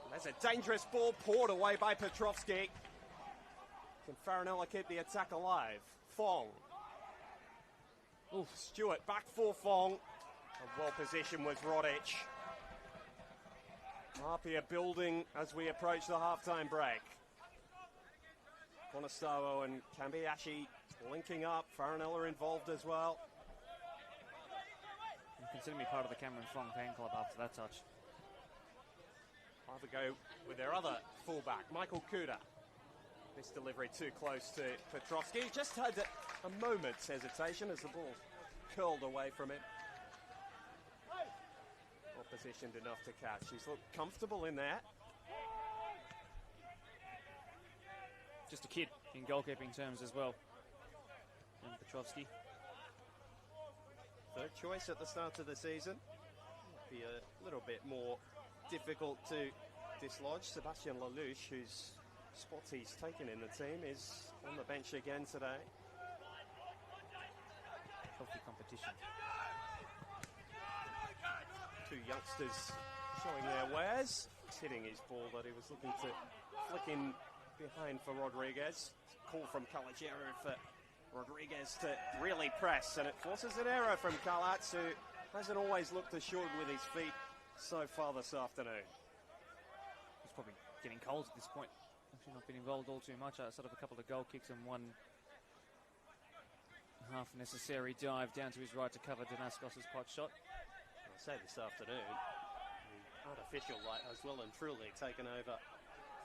There's a dangerous ball poured away by Petrovski. Can Farinella keep the attack alive? Fong. Ooh, Stewart back for Fong. And well positioned was Rodic. Apia building as we approach the half-time break. Conestabo and Kambiashi linking up. Farinella involved as well. You consider me part of the Cameron Fong fan club after that touch. Either go with their other fullback, Michael Kuda. This delivery too close to Petrovski. Just had a moment's hesitation as the ball curled away from him. Not positioned enough to catch. He's looked comfortable in there. Just a kid in goalkeeping terms as well. And Petrovski. Third choice at the start of the season. Might be a little bit more difficult to dislodge. Sebastian Lelouch, whose spot he's taken in the team, is on the bench again today. Healthy competition. Two youngsters showing their wares. He's hitting his ball that he was looking to flick in behind for Rodriguez. Call from Caligiero for Rodriguez to really press, and it forces an error from Kalatz, who hasn't always looked assured with his feet so far this afternoon. He's probably getting cold at this point. Actually not been involved all too much outside of a couple of goal kicks and one half-necessary dive down to his right to cover Danaskos' pot shot. I say this afternoon, the artificial light has well and truly taken over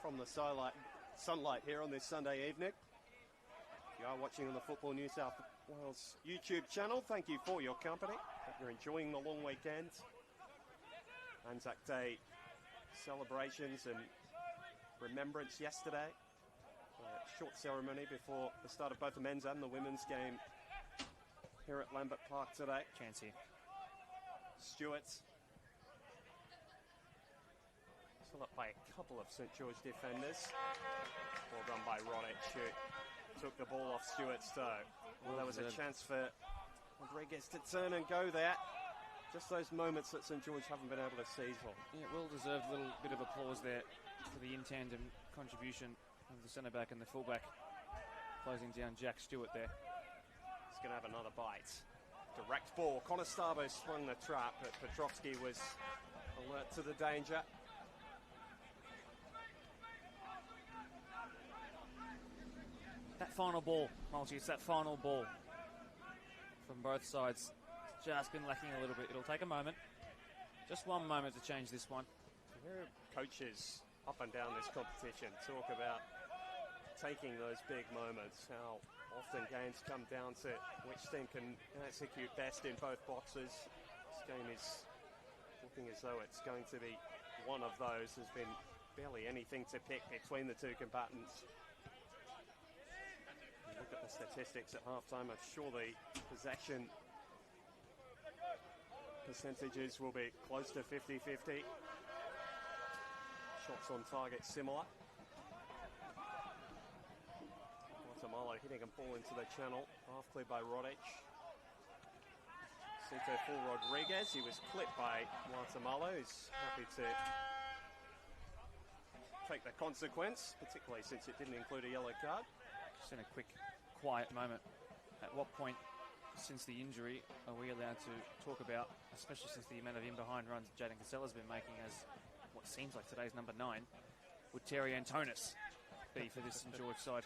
from the sunlight here on this Sunday evening. If you are watching on the Football New South Wales YouTube channel, thank you for your company. Hope you're enjoying the long weekend. Anzac Day celebrations and remembrance yesterday. A short ceremony before the start of both the men's and the women's game here at Lambert Park today. Chance here. Stewart. Still up by a couple of St George defenders. Well done by Rodic, who took the ball off Stewart's toe. Well, there was a chance for Rodriguez to turn and go there. Just those moments that St George haven't been able to seize on. Yeah, well-deserved little bit of applause there for the in-tandem contribution of the centre-back and the full-back, closing down Jack Stewart there. He's going to have another bite. Direct ball. Conestabos sprung the trap, but Petrovsky was alert to the danger. That final ball, Multi, it's that final ball from both sides. It's just been lacking a little bit. It'll take a moment. Just one moment to change this one. Here coaches up and down this competition talk about taking those big moments, how often games come down to which team can execute best in both boxes. This game is looking as though it's going to be one of those. There's been barely anything to pick between the two combatants. Look at the statistics at halftime. I'm sure the possession percentages will be close to 50-50. Shots on target similar. Guatemala hitting a ball into the channel, half cleared by Rodic. Cito full Rodriguez. He was clipped by Guatemala, who's happy to take the consequence, particularly since it didn't include a yellow card. Just in a quick, quiet moment. At what point, since the injury, are we allowed to talk about, especially since the amount of in-behind runs Jaden Casella's been making as what seems like today's number 9, would Terry Antonis be for this St George side?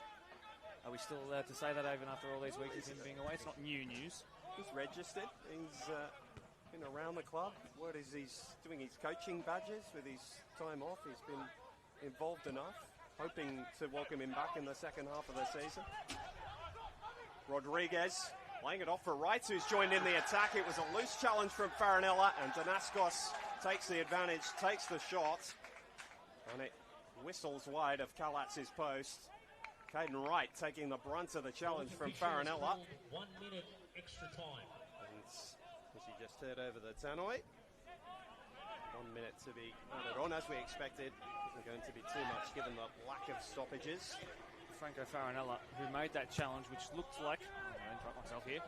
Are we still allowed to say that even after all these weeks of him being away? It's not new news. He's registered. He's been around the club. Word is he's doing his coaching badges with his time off. He's been involved enough. Hoping to welcome him back in the second half of the season. Rodriguez laying it off for Wright, who's joined in the attack. It was a loose challenge from Farinella, and Danaskos takes the advantage, takes the shot, and it whistles wide of Kalatz's post. Caden Wright taking the brunt of the challenge from Farinella. 1 minute extra time. And as you just heard over the tannoy, 1 minute to be added on, as we expected. Isn't going to be too much given the lack of stoppages. Franco Farinella, who made that challenge, which looked like, I'm going to interrupt myself here.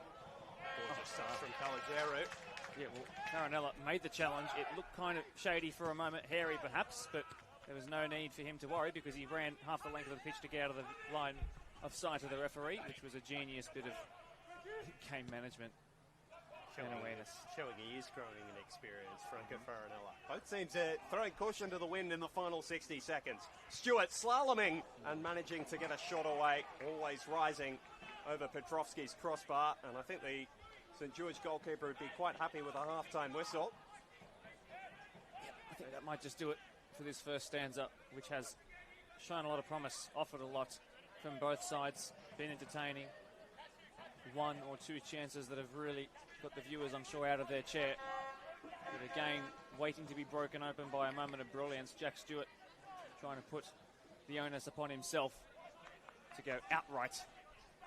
Gorgeous start from Calogero. Yeah, well, Farinella made the challenge. It looked kind of shady for a moment, hairy perhaps, but there was no need for him to worry because he ran half the length of the pitch to get out of the line of sight of the referee, which was a genius bit of game management and awareness. Showing he is growing in experience, Franco Farinella. Both teams are throwing caution to the wind in the final 60 seconds. Stewart slaloming and managing to get a shot away, always rising over Petrovsky's crossbar, and I think the St George goalkeeper would be quite happy with a half-time whistle. Yep, I think that might just do it for this first stanza, which has shown a lot of promise, offered a lot from both sides, been entertaining. 1 or 2 chances that have really got the viewers, I'm sure, out of their chair. With a game waiting to be broken open by a moment of brilliance. Jack Stewart trying to put the onus upon himself to go outright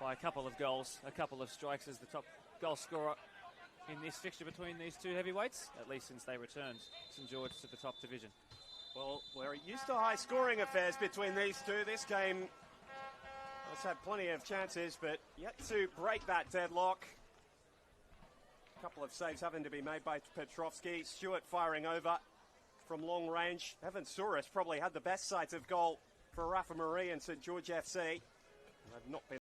by a couple of goals, a couple of strikes as the top goal scorer in this fixture between these two heavyweights, at least since they returned St George to the top division. Well, we're used to high-scoring affairs between these two. This game has had plenty of chances, but yet to break that deadlock. A couple of saves having to be made by Petrovsky. Stewart firing over from long range. Evan Souris probably had the best sight of goal for Rafa Marie and St George FC. They've not been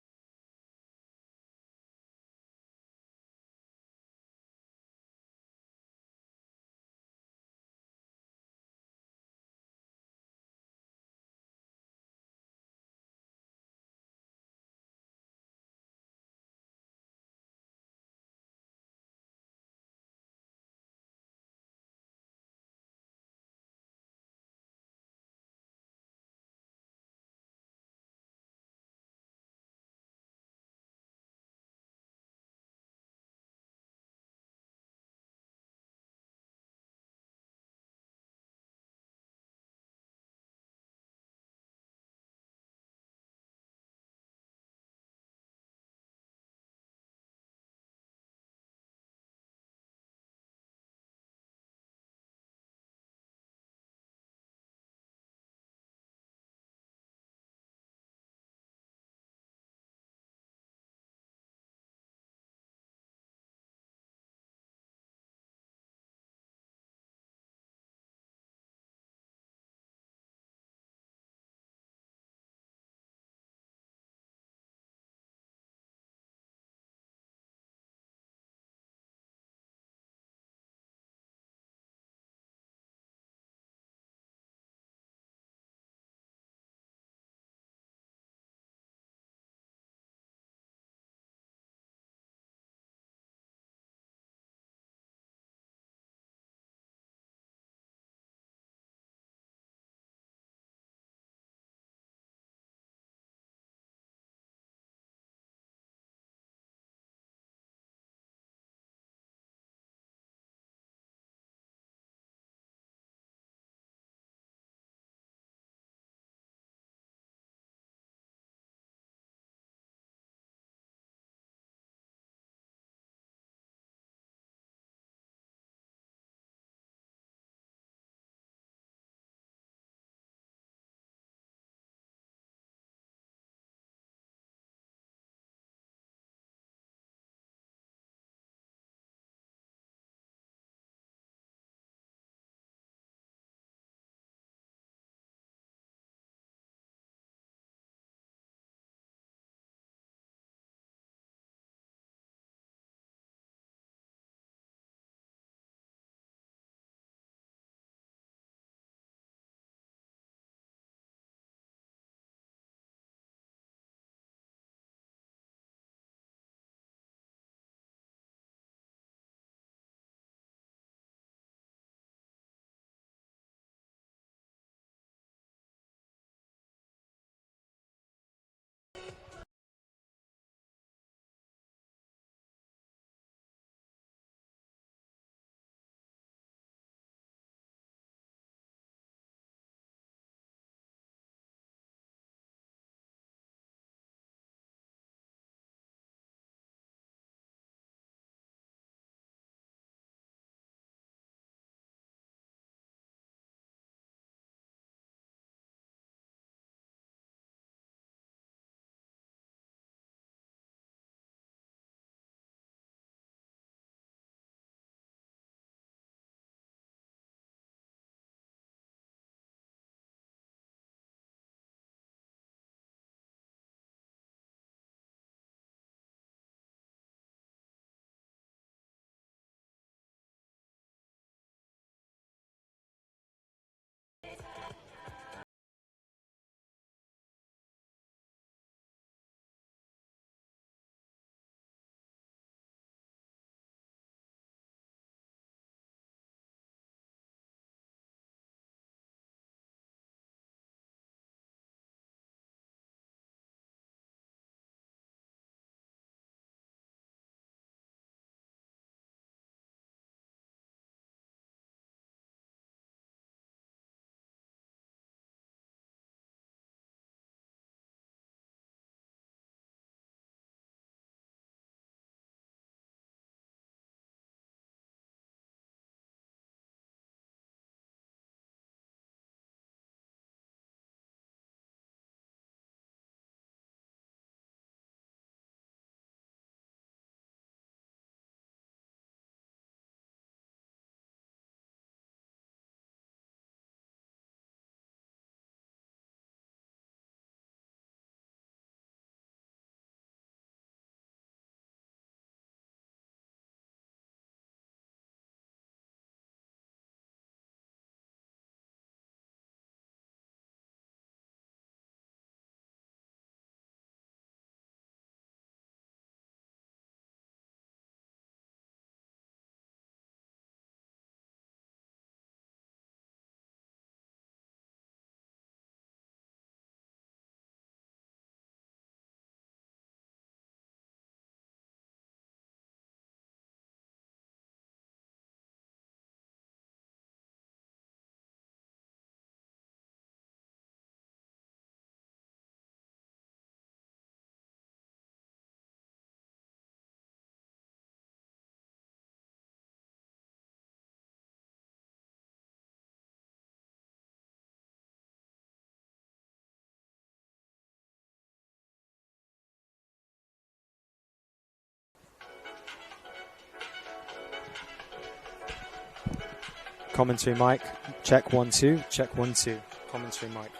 Commentary mic. Check 1 2. Check 1 2. Commentary mic.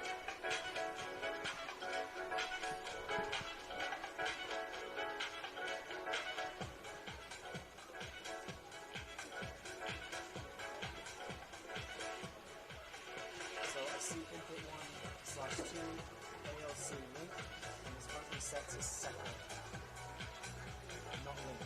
So I see input 1/2 ALC link, and it's currently set to second, not linked.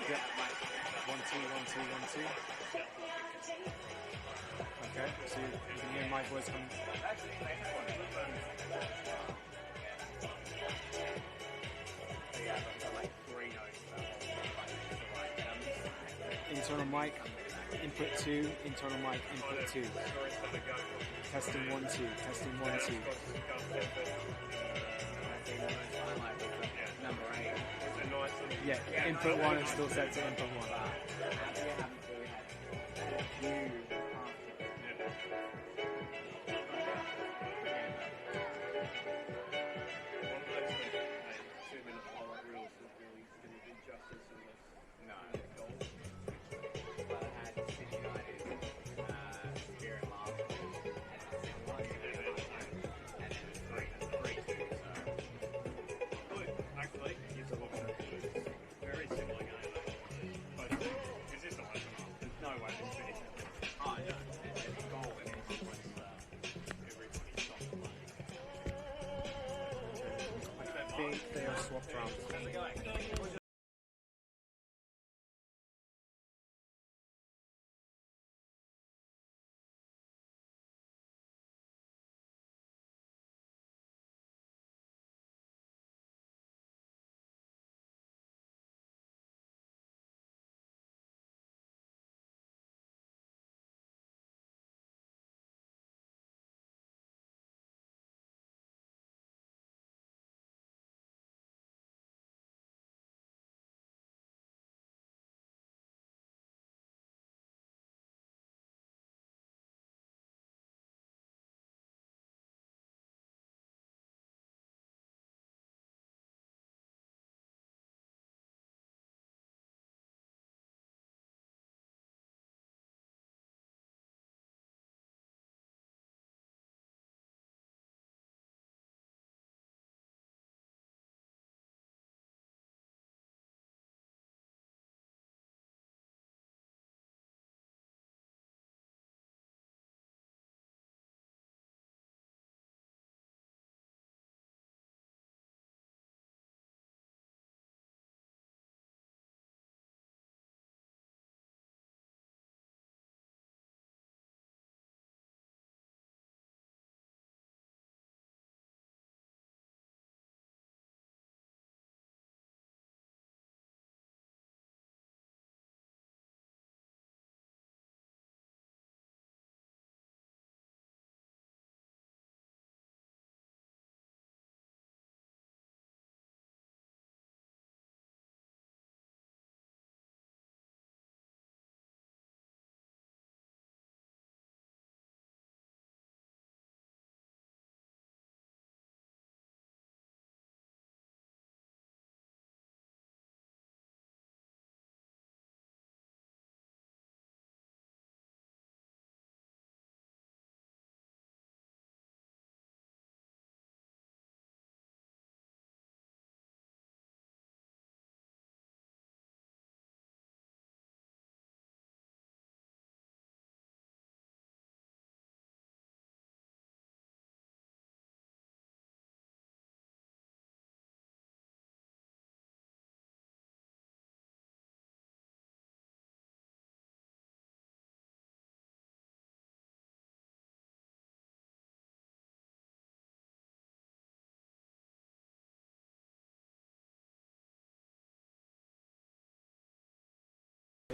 Yeah. 1 2 1 2 1 2. Okay, so you can hear my voice come. Internal mic, input 2, internal mic, input 2. Testing 1 2, testing 1 2. Yeah, input 1 is still set to input 1.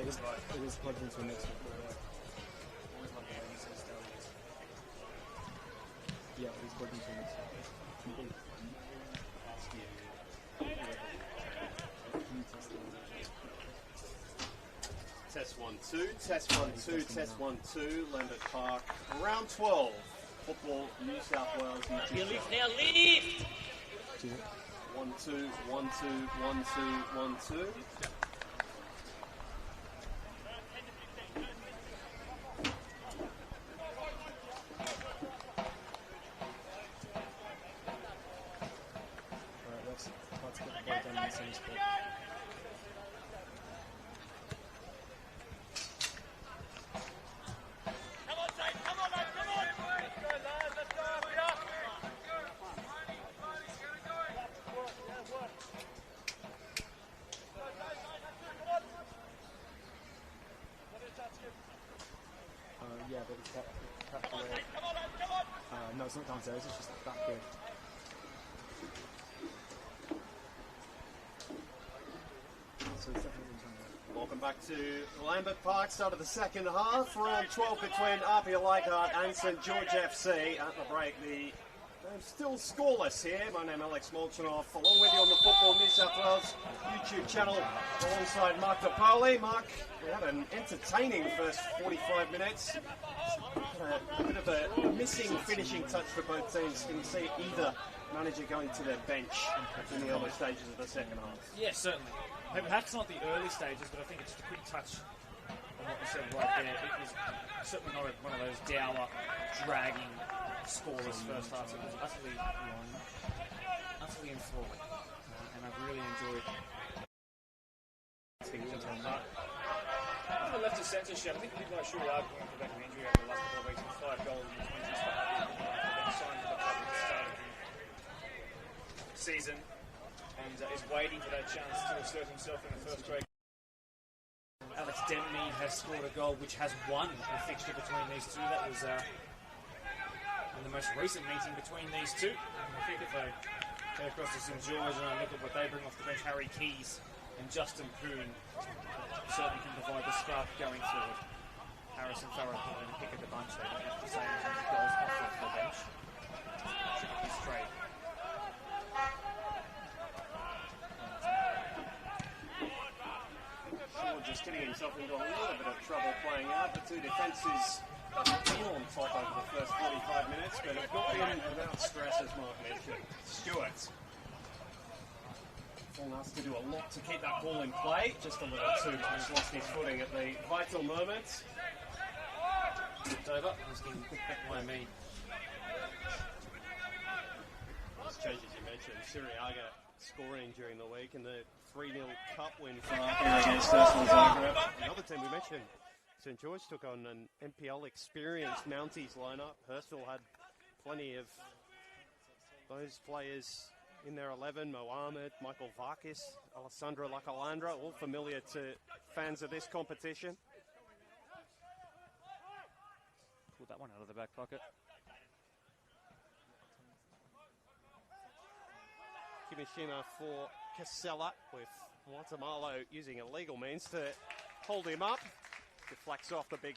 It is plugged into a mixer. Yeah, it is plugged into a mixer. Test 1 2, test 1 2, test 1 2, Lambert Park, round 12. Football, New South Wales. You lift now, lift! 1 2, 1 2, 1 2, 1 2. Alright, let's get the ball down in the same spot. Yeah, but it's that way. No, it's not downstairs, it's just back here. So it's definitely in. Welcome back to Lambert Park, start of the second half. Round 12 between APIA Leichhardt and St George FC. At the break, the game's still scoreless here. My name is Alex Molchanov, along with you on the Football New South Wales YouTube channel, alongside Mark DePaoli. Mark, we had an entertaining first 45 minutes. A bit of a missing finishing touch for both teams. Can you see either manager going to their bench in the early stages of the second half? Yes, certainly. Perhaps not the early stages, but I think it's just a quick touch on what you said right there. It was certainly not one of those dour, dragging, scoreless first halves. It was utterly enthralling, and I've really enjoyed on the left of centre shot, I think people are sure are going for back an injury over the last couple of weeks with 5 goals in 20 signed for the club at the start of the season, and is waiting for that chance to assert himself in the first grade. Alex Denmead has scored a goal which has won the fixture between these two. That was in the most recent meeting between these two. And I think if I go across to St George and I look at what they bring off the bench, Harry Keys and Justin Poon certainly can provide the spark going forward. Harrison Farrow probably the pick of the bunch, they don't have to say in terms of goals off of the bench. Should be straight. Shaw just getting himself into a little bit of trouble playing out. The two defences all on top over the first 45 minutes, but have not been without stress, as Mark mentioned. Stewart asked to do a lot to keep that ball in play. Just a little too much. Lost his footing at the vital moment. Flipped over. Asking why me. Those changes you mentioned. Siriaga scoring during the week in the 3-0 cup win for against Ursula Zagreb. Another team we mentioned, St George took on an NPL experienced Mounties lineup. Hurstville had plenty of those players in their 11, Mo Ahmed, Michael Varkis, Alessandro Lacalandra, all familiar to fans of this competition. Pulled that one out of the back pocket. Kimishima for Casella, with Guatemala using illegal means to hold him up. Deflects off the big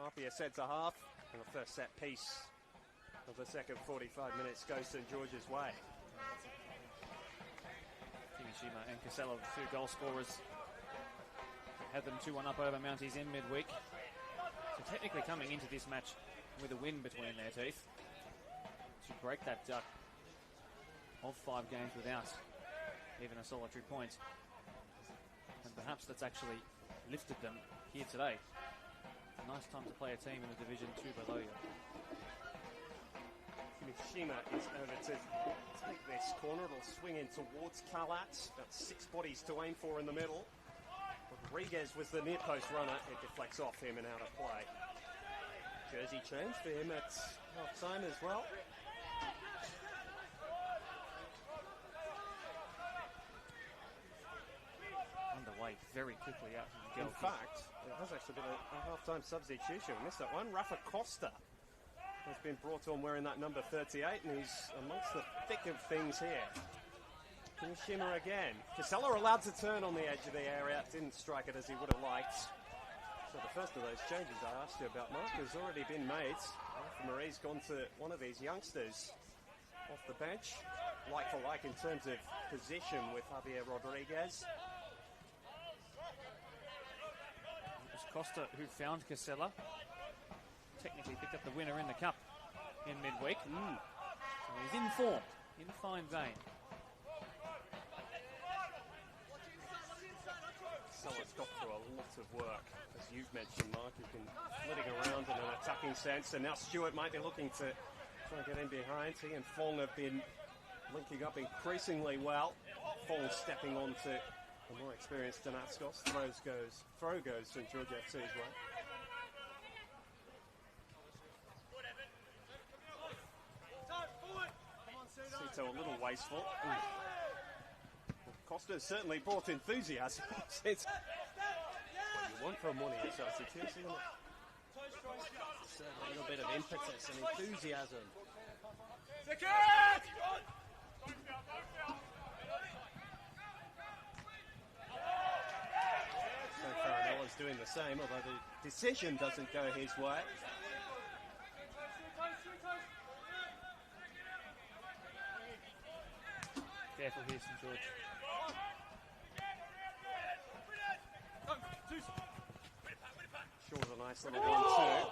APIA centre half, and the first set piece of the second 45 minutes goes St George's way. Kimishima and Casella, the two goal scorers, had them 2-1 up over Mounties in midweek. So technically coming into this match with a win between their teeth to break that duck of 5 games without even a solitary point. And perhaps that's actually lifted them here today. A nice time to play a team in the Division 2 below you. Kimishima is over to take this corner. It'll swing in towards Kalat. Got 6 bodies to aim for in the middle. Rodriguez was the near post runner. It deflects off him and out of play. Jersey change for him at half time as well. Underway very quickly out from the In fact, it has actually been a half-time substitution. Missed that one. Rafa Costa has been brought on wearing that number 38, and he's amongst the thick of things here. Kimishima again. Casella allowed to turn on the edge of the area. Didn't strike it as he would have liked. So the first of those changes I asked you about, Mark, has already been made. Marie's gone to one of these youngsters off the bench, like for like in terms of position with Javier Rodriguez. It was Costa who found Casella. Technically picked up the winner in the cup in midweek. So he's in form, in fine vein. Someone's got through a lot of work, as you've mentioned, Mark. You've been flitting around in an attacking sense, and now Stewart might be looking to try and get in behind. He and Fong have been linking up increasingly well. Fong stepping on to the more experienced Danaskos. Throw goes St George FC's way. Sito a little wasteful. Costa certainly brought enthusiasm. It's what you want from one of your substitutes, isn't it? Certainly a little bit of impetus and enthusiasm. So Faranella's doing the same, although the decision doesn't go his way. Careful here, St George. Shaw's a nice little 1-2.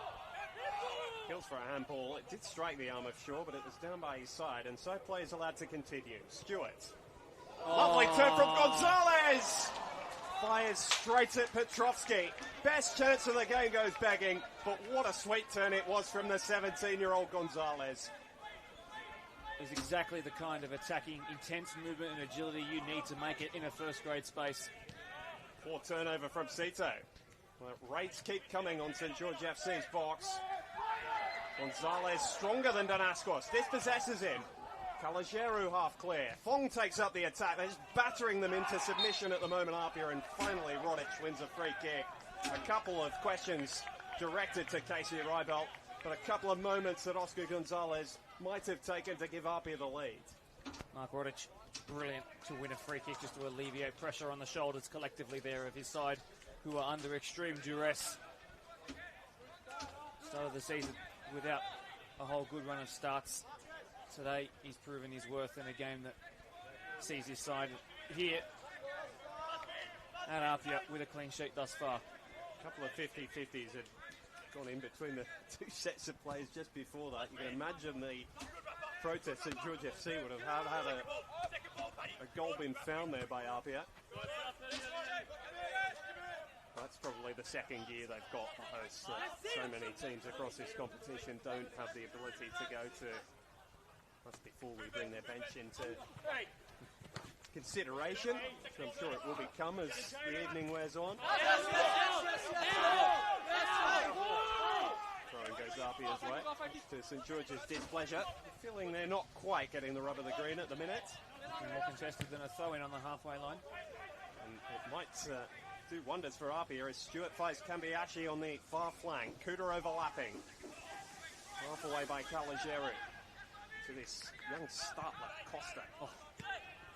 Kills for a handball. It did strike the arm of Shaw, but it was down by his side, and so play is allowed to continue. Stewart. Lovely turn from Gonzalez! Fires straight at Petrovsky. Best chance of the game goes begging, but what a sweet turn it was from the 17-year-old Gonzalez. Is exactly the kind of attacking, intense movement and agility you need to make it in a first-grade space. Poor turnover from Sito. Well, rates keep coming on St George FC's box. Gonzalez stronger than Danaskos. Dispossesses him. Calageru half clear. Fong takes up the attack. They're just battering them into submission at the moment, APIA, and finally Rodic wins a free kick. A couple of questions directed to Casey Rybelt, but a couple of moments that Oscar Gonzalez might have taken to give APIA the lead. Mark Rodic, brilliant to win a free kick just to alleviate pressure on the shoulders collectively there of his side, who are under extreme duress. Start of the season without a whole good run of starts. Today he's proven his worth in a game that sees his side here at APIA with a clean sheet thus far. A couple of 50-50s had gone in between the two sets of plays just before that. You can imagine the protest St George FC would have had a goal been found there by APIA. That's probably the second year they've got to host. So many teams across this competition don't have the ability to go to. That's before we bring their bench into consideration, which I'm sure it will become as the evening wears on. Throwing goes APIA's way, to St George's displeasure. Feeling they're not quite getting the rub of the green at the minute. More contested than a throw-in on the halfway line. And it might do wonders for APIA as Stewart fights Kambiashi on the far flank. Kuda overlapping. Half away by Calageru. To this young startler, Costa. Oh,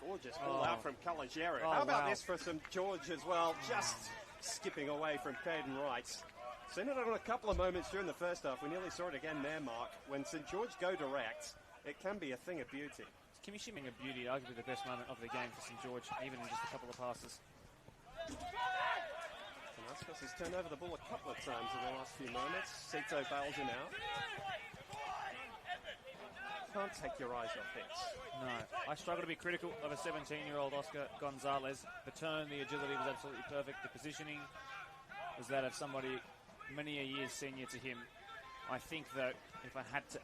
gorgeous ball out from Calageru. How about this for St George as well? Just skipping away from Caden Wright. Seen it on a couple of moments during the first half. We nearly saw it again there, Mark. When St George go direct, it can be a thing of beauty. Commissioning a beauty, arguably the best moment of the game for St George, even in just a couple of passes. Danaskos has turned over the ball a couple of times in the last few moments. Sito bails him out. Can't take your eyes off this. No, I struggle to be critical of a 17-year-old Oscar Gonzalez. The turn, the agility was absolutely perfect. The positioning was that of somebody many a year senior to him. I think that if I had to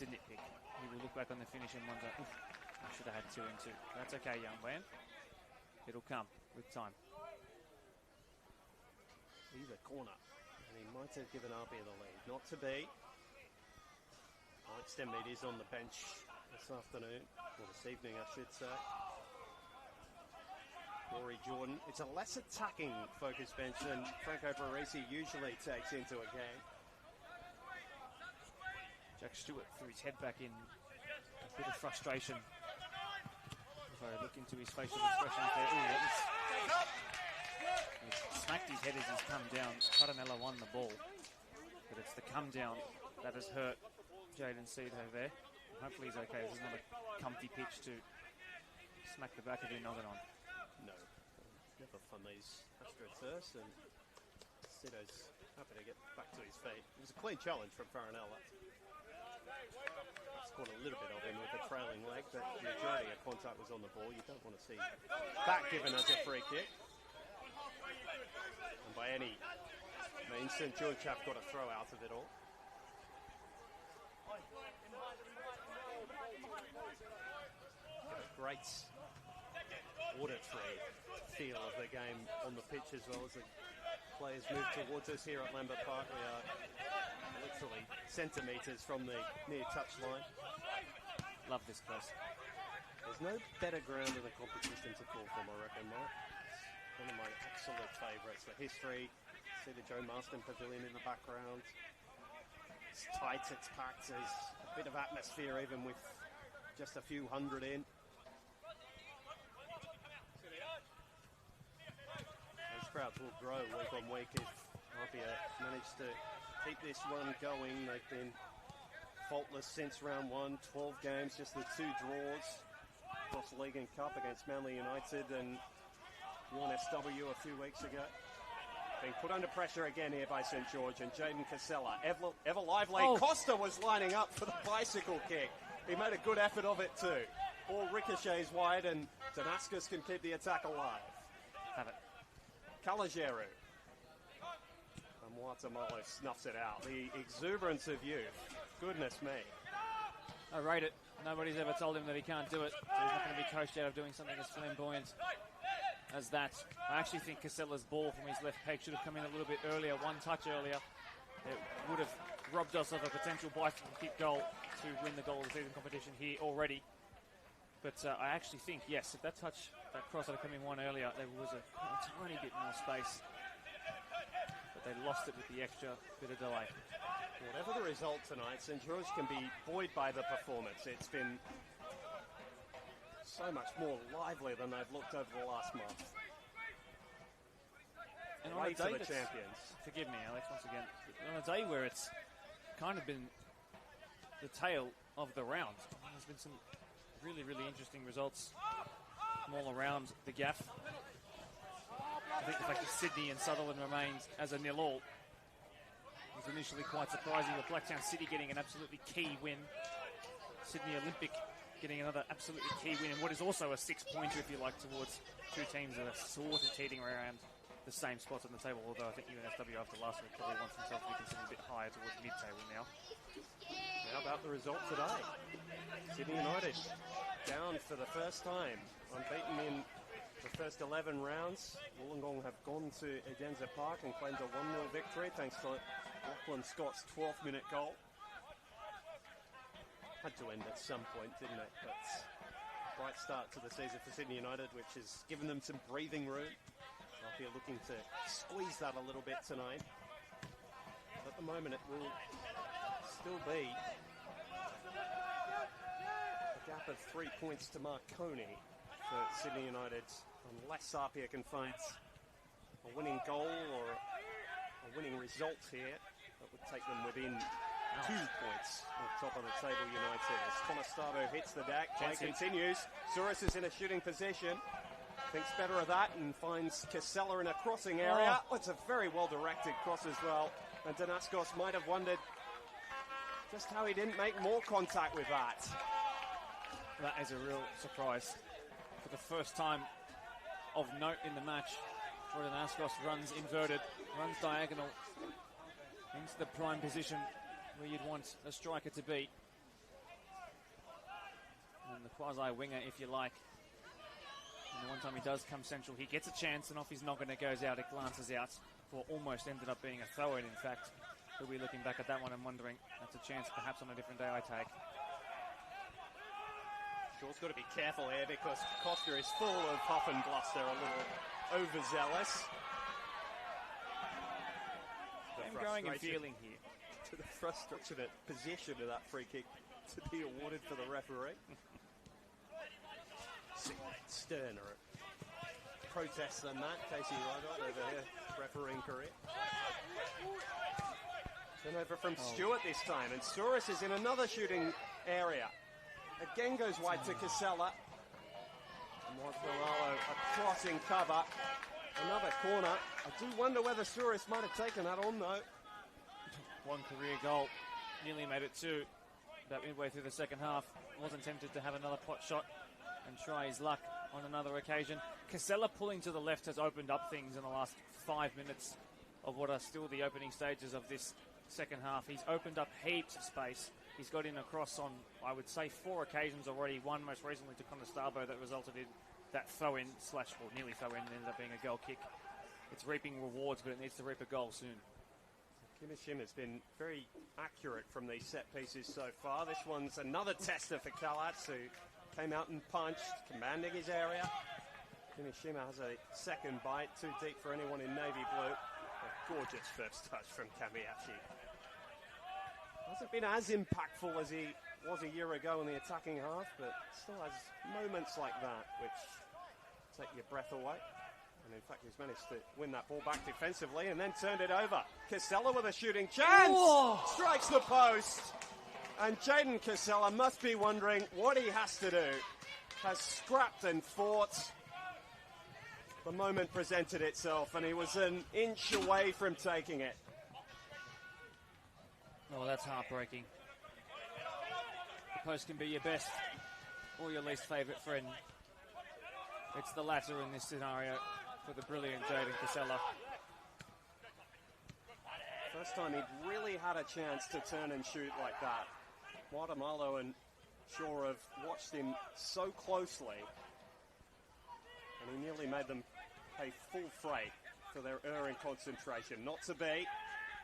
nitpick, he will look back on the finish and wonder, I should have had 2 and 2. That's okay, young man. It'll come with time. He's a corner, and he might have given APIA the lead. Not to be. Alex Stemmead is on the bench this afternoon, or this evening I should say. Rory Jordan. It's a less attacking focus bench than Franco Parisi usually takes into a game. Jack Stewart threw his head back in a bit of frustration. If I look into his facial expressions there, He smacked his head as he's come down. Caranella won the ball. But it's the come down that has hurt Jaden Cito there. Hopefully he's okay. This is not a comfy pitch to smack the back of your noggin on. No. Never fun these Astro first, and Cito's happy to get back to his feet. It was a clean challenge from Farinella. It's caught a little bit of him with the trailing leg, but the majority of contact was on the ball. You don't want to see that given as a free kick. And by any means, St George have got a throw out of it all. Got a great auditory feel of the game on the pitch as well as the players move towards us here at Lambert Park. We are literally centimetres from the near touch line. Love this place. There's no better ground in the competition to call from, I reckon, Mark. It's one of my absolute favourites. The history, see the Joe Marston Pavilion in the background. It's tight, it's packed, there's a bit of atmosphere even with just a few hundred in. Those crowds will grow week on week if APIA manage to keep this run going. They've been faultless since round one, 12 games, just the 2 draws across League and Cup against Manly United and NSW a few weeks ago. Being put under pressure again here by St George, and Jaden Casella, ever lively. Oh. Costa was lining up for the bicycle kick. He made a good effort of it too. Ball ricochets wide, and Damascus can keep the attack alive. Have it. Calageru. And Guatemala snuffs it out. The exuberance of youth. Goodness me. I rate it. Nobody's ever told him that he can't do it. So he's not going to be coached out of doing something as flamboyant as that. I actually think Casella's ball from his left peg should have come in a little bit earlier, one touch earlier. It would have robbed us of a potential bicycle kick goal to win the goal of the season competition here already. But I actually think, yes, if that cross had come in one earlier, there was a tiny bit more space. But they lost it with the extra bit of delay. Whatever the result tonight, St George can be buoyed by the performance. It's been so much more lively than they've looked over the last month. And Way on a to day the champions. Forgive me, Alex, once again. On a day where it's kind of been the tail of the round, there's been some really, really interesting results from all around the gaff. I think the fact that Sydney and Sutherland remained as a 0-0 was initially quite surprising, with Blacktown City getting an absolutely key win. Sydney Olympic getting another absolutely key win, and what is also a 6-pointer, if you like, towards 2 teams that are sort of teetering around the same spots on the table, although I think UNSW after last week probably wants himself to be considered a bit higher towards mid-table now. How about the result today? Sydney United down for the first time, unbeaten in the first 11 rounds. Wollongong have gone to Edenza Park and claimed a 1-0 victory thanks to Lachlan Scott's 12th minute goal. Had to end at some point, didn't it? But a bright start to the season for Sydney United, which has given them some breathing room. APIA looking to squeeze that a little bit tonight. But at the moment it will still be a gap of 3 points to Marconi for Sydney United, unless APIA can find a winning goal or a winning result here that would take them within 2 points on top of the table United. As Conestado hits the deck, play continues. Souris is in a shooting position, thinks better of that and finds Casella in a crossing area. Oh, it's a very well-directed cross as well, and Danascos might have wondered just how he didn't make more contact with that. That is a real surprise. For the first time of note in the match, Jordan Ascos runs inverted, runs diagonal into the prime position where you'd want a striker to be. And the quasi-winger, if you like. And the one time he does come central, he gets a chance, and off his noggin it goes out, it glances out, for almost ended up being a throw-in, in fact. We'll be looking back at that one and wondering, that's a chance perhaps on a different day I take. Shaw's got to be careful here because Costa is full of huff and bluster, a little overzealous. Going and feeling here. To the frustrated position of that free kick to be awarded for the referee. Sterner protests than that. Casey Rydot over here, refereeing career. Turnover from Stewart this time, and Souris is in another shooting area. Again goes wide to Casella. Morfilalo across in cover. Another corner. I do wonder whether Souris might have taken that on though. One career goal, nearly made it two. About midway through the second half, wasn't tempted to have another pot shot and try his luck on another occasion. Casella pulling to the left has opened up things in the last 5 minutes of what are still the opening stages of this second half. He's opened up heaps of space. He's got in across on, I would say, 4 occasions already. One most recently to Conestabro that resulted in that throw-in slash, or nearly throw-in, ended up being a goal kick. It's reaping rewards, but it needs to reap a goal soon. Kimishim has been very accurate from these set pieces so far. This one's another tester for Kalatz, who came out and punched, commanding his area. Kimishima has a second bite, too deep for anyone in navy blue. A gorgeous first touch from Kamiyashi. Hasn't been as impactful as he was a year ago in the attacking half, but still has moments like that which take your breath away. And in fact, he's managed to win that ball back defensively and then turned it over. Casella with a shooting chance! Oh. Strikes the post. And Jaden Casella must be wondering what he has to do. Has scrapped and fought. The moment presented itself and he was an inch away from taking it. Oh, that's heartbreaking. The post can be your best or your least favourite friend. It's the latter in this scenario for the brilliant Jaden Casella. First time he'd really had a chance to turn and shoot like that. Guatemala and Shaw have watched him so closely, and he nearly made them pay full freight for their error in concentration. Not to be,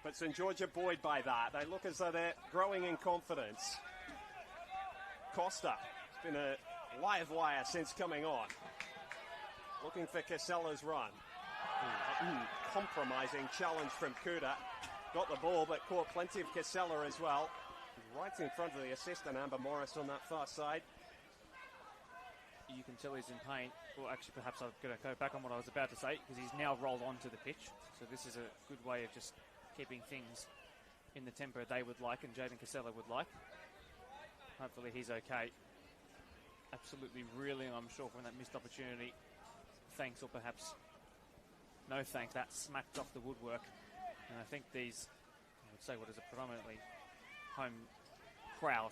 but St. George are buoyed by that. They look as though they're growing in confidence. Costa, it's been a live wire since coming on. Looking for Casella's run. Compromising challenge from Kuda. Got the ball, but caught plenty of Casella as well. Right in front of the assistant, Amber Morris on that far side. You can tell he's in pain. Well, actually, perhaps I'm going to go back on what I was about to say, because he's now rolled onto the pitch. So this is a good way of just keeping things in the tempo they would like and Jaden Casella would like. Hopefully he's okay. Absolutely reeling, I'm sure, from that missed opportunity. Thanks, or perhaps no thanks. That smacked off the woodwork. And I think these, I would say, what is a predominantly home crowd,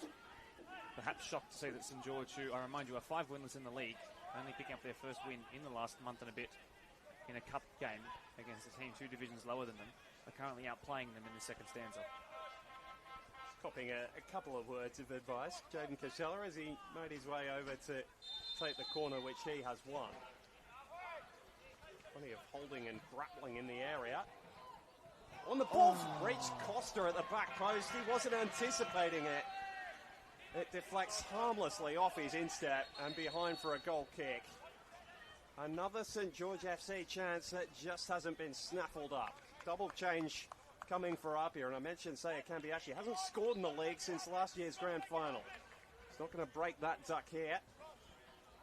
perhaps shocked to see that St. George, who I remind you are 5 winless in the league, only picking up their first win in the last month and a bit in a cup game against a team 2 divisions lower than them, are currently outplaying them in the second stanza. Copying a couple of words of advice, Jaden Casella, as he made his way over to take the corner which he has won. Plenty of holding and grappling in the area. On the ball, reached Costa at the back post. He wasn't anticipating it. It deflects harmlessly off his instep and behind for a goal kick. Another St. George FC chance that just hasn't been snaffled up. Double change coming for APIA, and I mentioned Saya Kambiashi hasn't scored in the league since last year's grand final. He's not going to break that duck here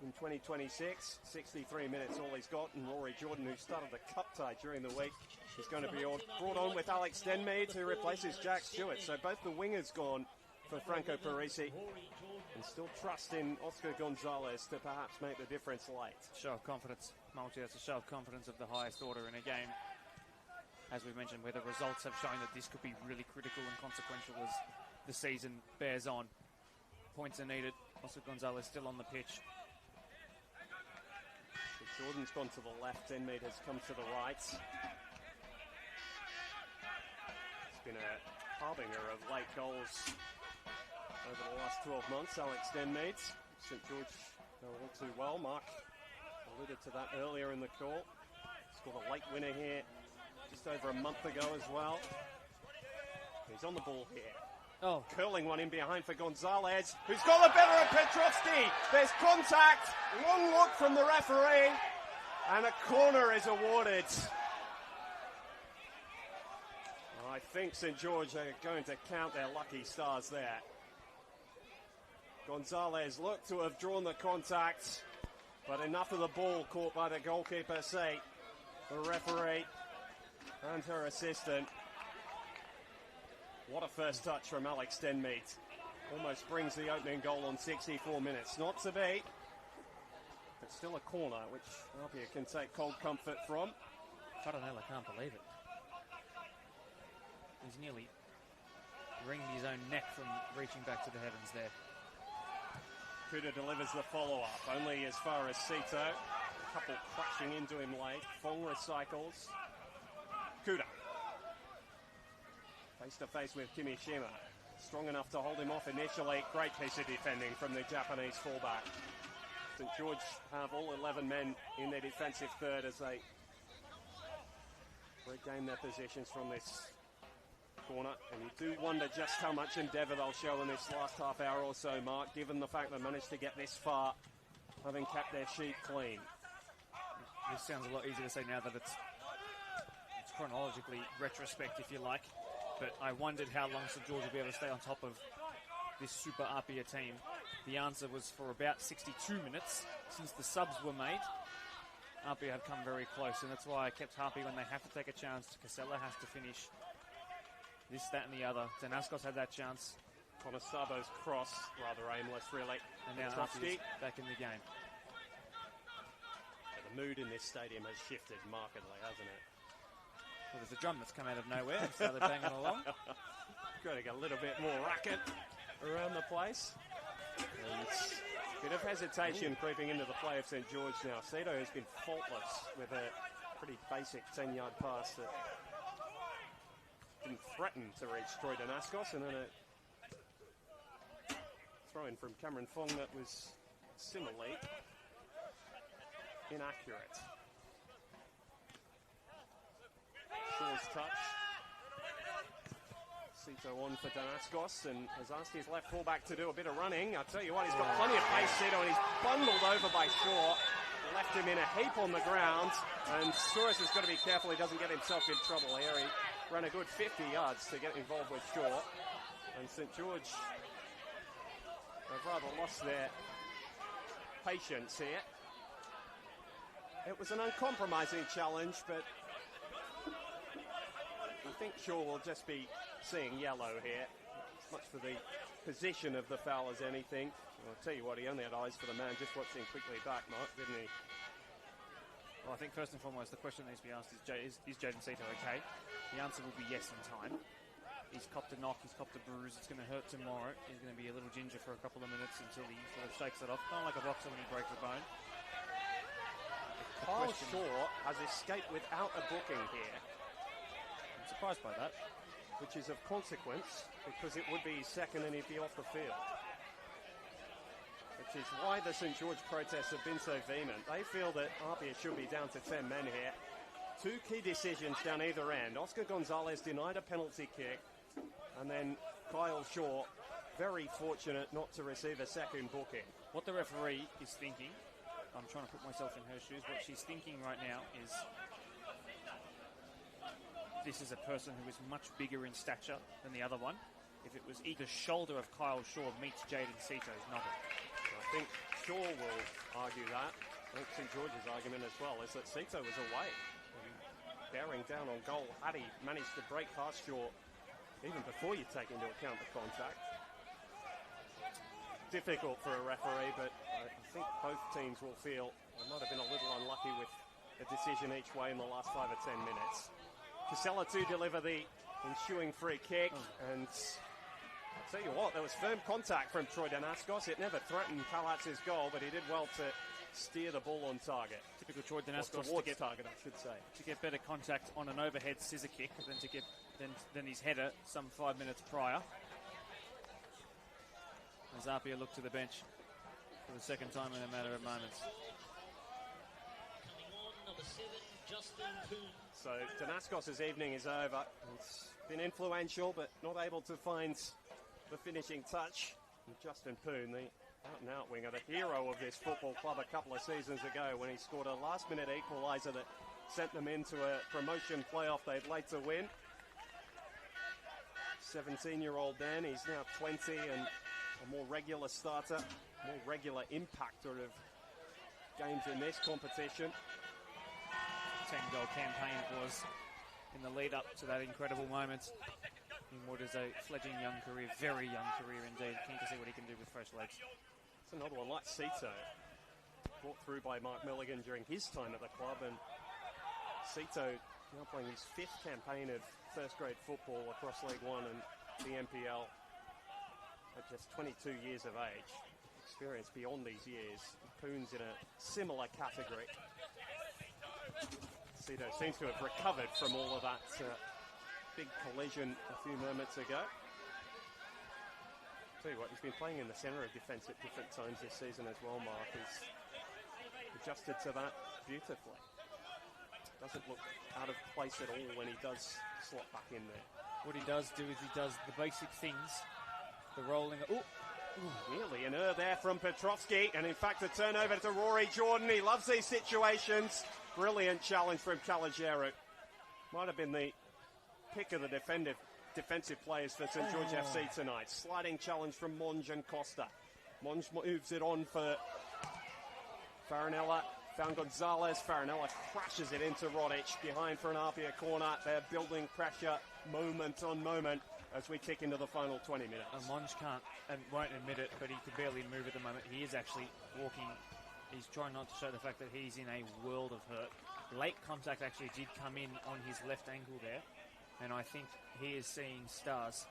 in 2026. 63 minutes all he's got, and Rory Jordan, who started the cup tie during the week, is going to be brought on with Alex Denmead, who replaces Jack Stewart. So both the wingers gone for Franco Parisi, and still trust in Oscar Gonzalez to perhaps make the difference late. Show of confidence, Multi. That's a show of confidence of the highest order in a game, as we mentioned, where the results have shown that this could be really critical and consequential as the season bears on. Points are needed. Oscar Gonzalez still on the pitch. Jordan's gone to the left, Denmead has come to the right. It's been a harbinger of late goals over the last 12 months, Alex Denmead. St. George know all too well. Mark alluded to that earlier in the call. Scored a late winner here just over a month ago as well. He's on the ball here. Oh, curling one in behind for Gonzalez, who's got the better of Petrovski. There's contact, long look from the referee, and a corner is awarded. I think St. George are going to count their lucky stars there. Gonzalez looked to have drawn the contact, But enough of the ball caught by the goalkeeper, say the referee and her assistant. What a first touch from Alex Denmead. Almost brings the opening goal on 64 minutes. Not to be, but still a corner, which APIA can take cold comfort from. Farinella can't believe it. He's nearly wringing his own neck from reaching back to the heavens there. Kuda delivers the follow-up, only as far as Sito. A couple crashing into him late. Fong recycles. Kuda. Face-to-face with Kimishima. Strong enough to hold him off initially. Great piece of defending from the Japanese fullback. St George have all 11 men in their defensive third as they regain their positions from this corner. And you do wonder just how much endeavour they'll show in this last half hour or so, Mark, given the fact they managed to get this far, having kept their sheet clean. This sounds a lot easier to say now that it's chronologically retrospect, if you like. But I wondered how long St George would be able to stay on top of this Super APIA team. The answer was for about 62 minutes. Since the subs were made, APIA have come very close, and that's why I kept harping when they have to take a chance. Casella has to finish this, that, and the other. Danascos had that chance. Conosabo's cross, rather aimless, really. And now APIA's back in the game. Yeah, the mood in this stadium has shifted markedly, hasn't it? Well, there's a drum that's come out of nowhere and started banging along. Got to get a little bit more racket around the place. And a bit of hesitation creeping into the play of St George now. Sito has been faultless with a pretty basic 10-yard pass that didn't threaten to reach Troy Danascos, and then a throw-in from Cameron Fong that was similarly inaccurate. Shaw's touch. Sito on for Danascos and has asked his left fullback to do a bit of running. I'll tell you what, he's got plenty of pace, Sito, and he's bundled over by Shaw. Left him in a heap on the ground, and Souris has got to be careful he doesn't get himself in trouble here. He ran a good 50 yards to get involved with Shaw, and St George have rather lost their patience here. It was an uncompromising challenge, but I think Shaw will just be seeing yellow here. As much for the position of the foul as anything. I'll tell you what, he only had eyes for the man. Just watching quickly back, Mark, didn't he? Well, I think first and foremost, the question that needs to be asked is Jaden Sito okay? The answer will be yes in time. He's copped a knock, he's copped a bruise. It's going to hurt tomorrow. He's going to be a little ginger for a couple of minutes until he sort of shakes it off. Kind of like a boxer when he breaks a bone. Kyle Shaw has escaped without a booking here. I'm surprised by that. Which is of consequence, because it would be his second and he'd be off the field. Which is why the St George protests have been so vehement. They feel that APIA should be down to 10 men here. Two key decisions down either end. Oscar Gonzalez denied a penalty kick, and then Kyle Shaw, very fortunate not to receive a second booking. What the referee is thinking, I'm trying to put myself in her shoes, what she's thinking right now is this is a person who is much bigger in stature than the other one. If it was either shoulder of Kyle Shaw meets Jaden Sito's novel. I think Shaw will argue that. I think St George's argument as well is that Sito was away. Bearing down on goal, had he managed to break past Shaw even before you take into account the contact. Difficult for a referee, but I think both teams will feel they might have been a little unlucky with a decision each way in the last 5 or 10 minutes. Casella to deliver the ensuing free kick, and I'll tell you what, there was firm contact from Troy Danascos. It never threatened Kalatz's goal, but he did well to steer the ball on target. Typical Troy Danascos towards target, I should say. To get better contact on an overhead scissor kick than his header some 5 minutes prior. As APIA look to the bench for the second time in a matter of moments. Coming on, number 7, Justin Poon. So Danascos' evening is over. It's been influential, but not able to find the finishing touch. And Justin Poon, the out-and-out winger, the hero of this football club a couple of seasons ago when he scored a last-minute equaliser that sent them into a promotion playoff they'd later win. 17-year-old Dan, he's now 20 and a more regular starter, more regular impactor of games in this competition. 10-goal campaign it was in the lead up to that incredible moment in what is a fledgling young career, very young career indeed. Keen to see what he can do with fresh legs. It's another one like Cito, brought through by Mark Milligan during his time at the club, and Cito now playing his 5th campaign of first-grade football across League One and the NPL at just 22 years of age. Experience beyond these years. Poon's in a similar category. Cito seems to have recovered from all of that big collision a few moments ago. Tell you what, he's been playing in the centre of defence at different times this season as well, Mark. He's adjusted to that beautifully. Doesn't look out of place at all when he does slot back in there. What he does do is he does the basic things. The rolling... Ooh. Nearly an error there from Petrovsky, and in fact a turnover to Rory Jordan. He loves these situations. Brilliant challenge from Caligiero. Might have been the pick of the defensive players for St George FC tonight. Sliding challenge from Monge and Costa. Monge moves it on for Farinella. Found Gonzalez. Farinella crashes it into Rodic. Behind for an APIA corner. They're building pressure moment on moment as we kick into the final 20 minutes. Monge can't and won't admit it, but he can barely move at the moment. He is actually walking. He's trying not to show the fact that he's in a world of hurt. Late contact actually did come in on his left ankle there, and I think he is seeing stars.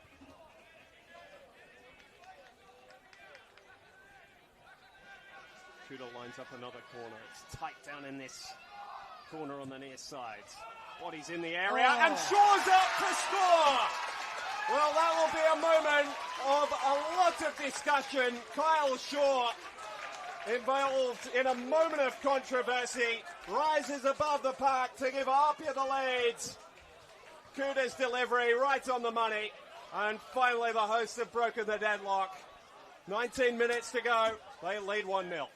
Kuda lines up another corner. It's tight down in this corner on the near side. Bodies in the area, and Shaw's up to score! Well, that will be a moment of a lot of discussion. Kyle Shaw, involved in a moment of controversy, rises above the pack to give APIA the lead. Kuda's delivery right on the money, and finally the hosts have broken the deadlock. 19 minutes to go, they lead 1-0.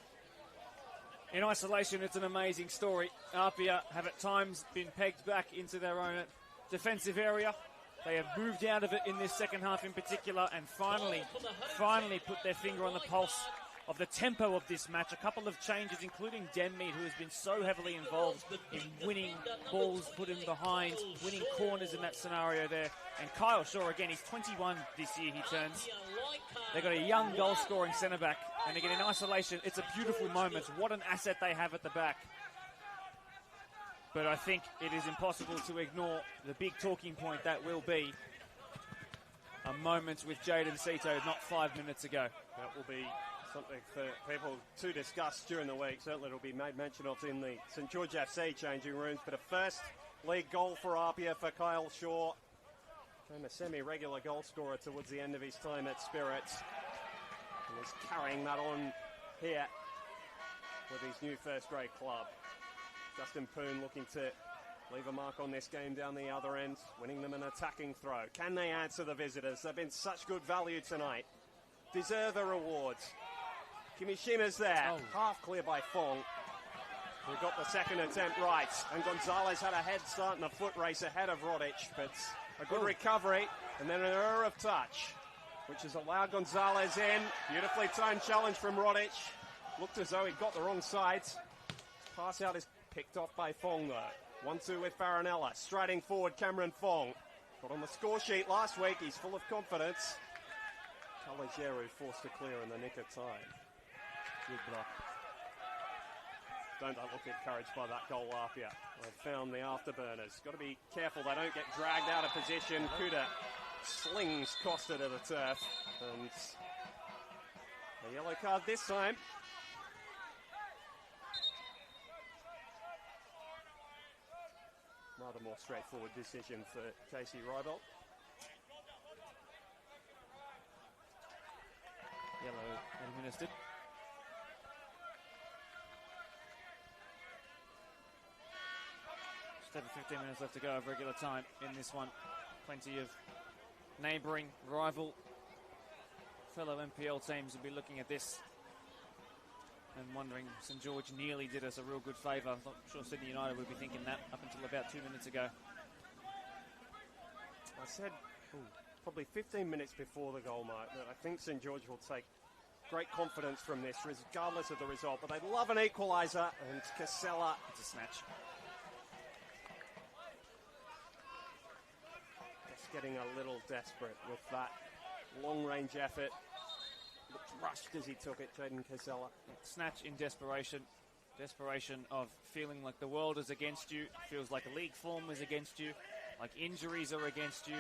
In isolation, it's an amazing story. APIA have at times been pegged back into their own defensive area. They have moved out of it in this second half in particular, and finally put their finger on the pulse of the tempo of this match. A couple of changes, including Denmead, who has been so heavily involved in winning balls put in behind, winning corners in that scenario there. And Kyle Shaw, again, he's 21 this year, he turns. They've got a young goal-scoring centre-back, and again, in isolation, it's a beautiful moment. What an asset they have at the back. But I think it is impossible to ignore the big talking point that will be a moment with Jaden Cito not 5 minutes ago. That will be something for people to discuss during the week. Certainly it will be made mention of in the St George FC changing rooms. But a first league goal for APIA for Kyle Shaw. Became a semi-regular goal scorer towards the end of his time at Spirits. And is carrying that on here with his new first-grade club. Justin Poon looking to leave a mark on this game down the other end, winning them an attacking throw. Can they answer the visitors? They've been such good value tonight. Deserve a reward. Kimishima's there, half clear by Fong. We got the second attempt right, and Gonzalez had a head start in the foot race ahead of Rodic, but a good recovery, and then an error of touch, which has allowed Gonzalez in. Beautifully timed challenge from Rodic. Looked as though he'd got the wrong side. Pass out is picked off by Fong, though. 1-2 with Farinella. Striding forward, Cameron Fong. Got on the score sheet last week. He's full of confidence. Caligiero forced to clear in the nick of time. Good block. Don't look encouraged by that goal, APIA. They've found the afterburners. Got to be careful they don't get dragged out of position. Kuda slings Costa to the turf. And a yellow card this time. Rather more straightforward decision for Casey Rybel. Yellow administered. Just over 15 minutes left to go of regular time in this one. Plenty of neighbouring, rival, fellow NPL teams will be looking at this and wondering. St George nearly did us a real good favour. I'm not sure Sydney United would be thinking that up until about 2 minutes ago. I said probably 15 minutes before the goal mark that I think St George will take great confidence from this, regardless of the result. But they love an equaliser, and Casella. It's a snatch. Just getting a little desperate with that long-range effort. Looked rushed as he took it, Jaden Casella. Snatch in desperation. Desperation of feeling like the world is against you. Feels like league form is against you. Like injuries are against you.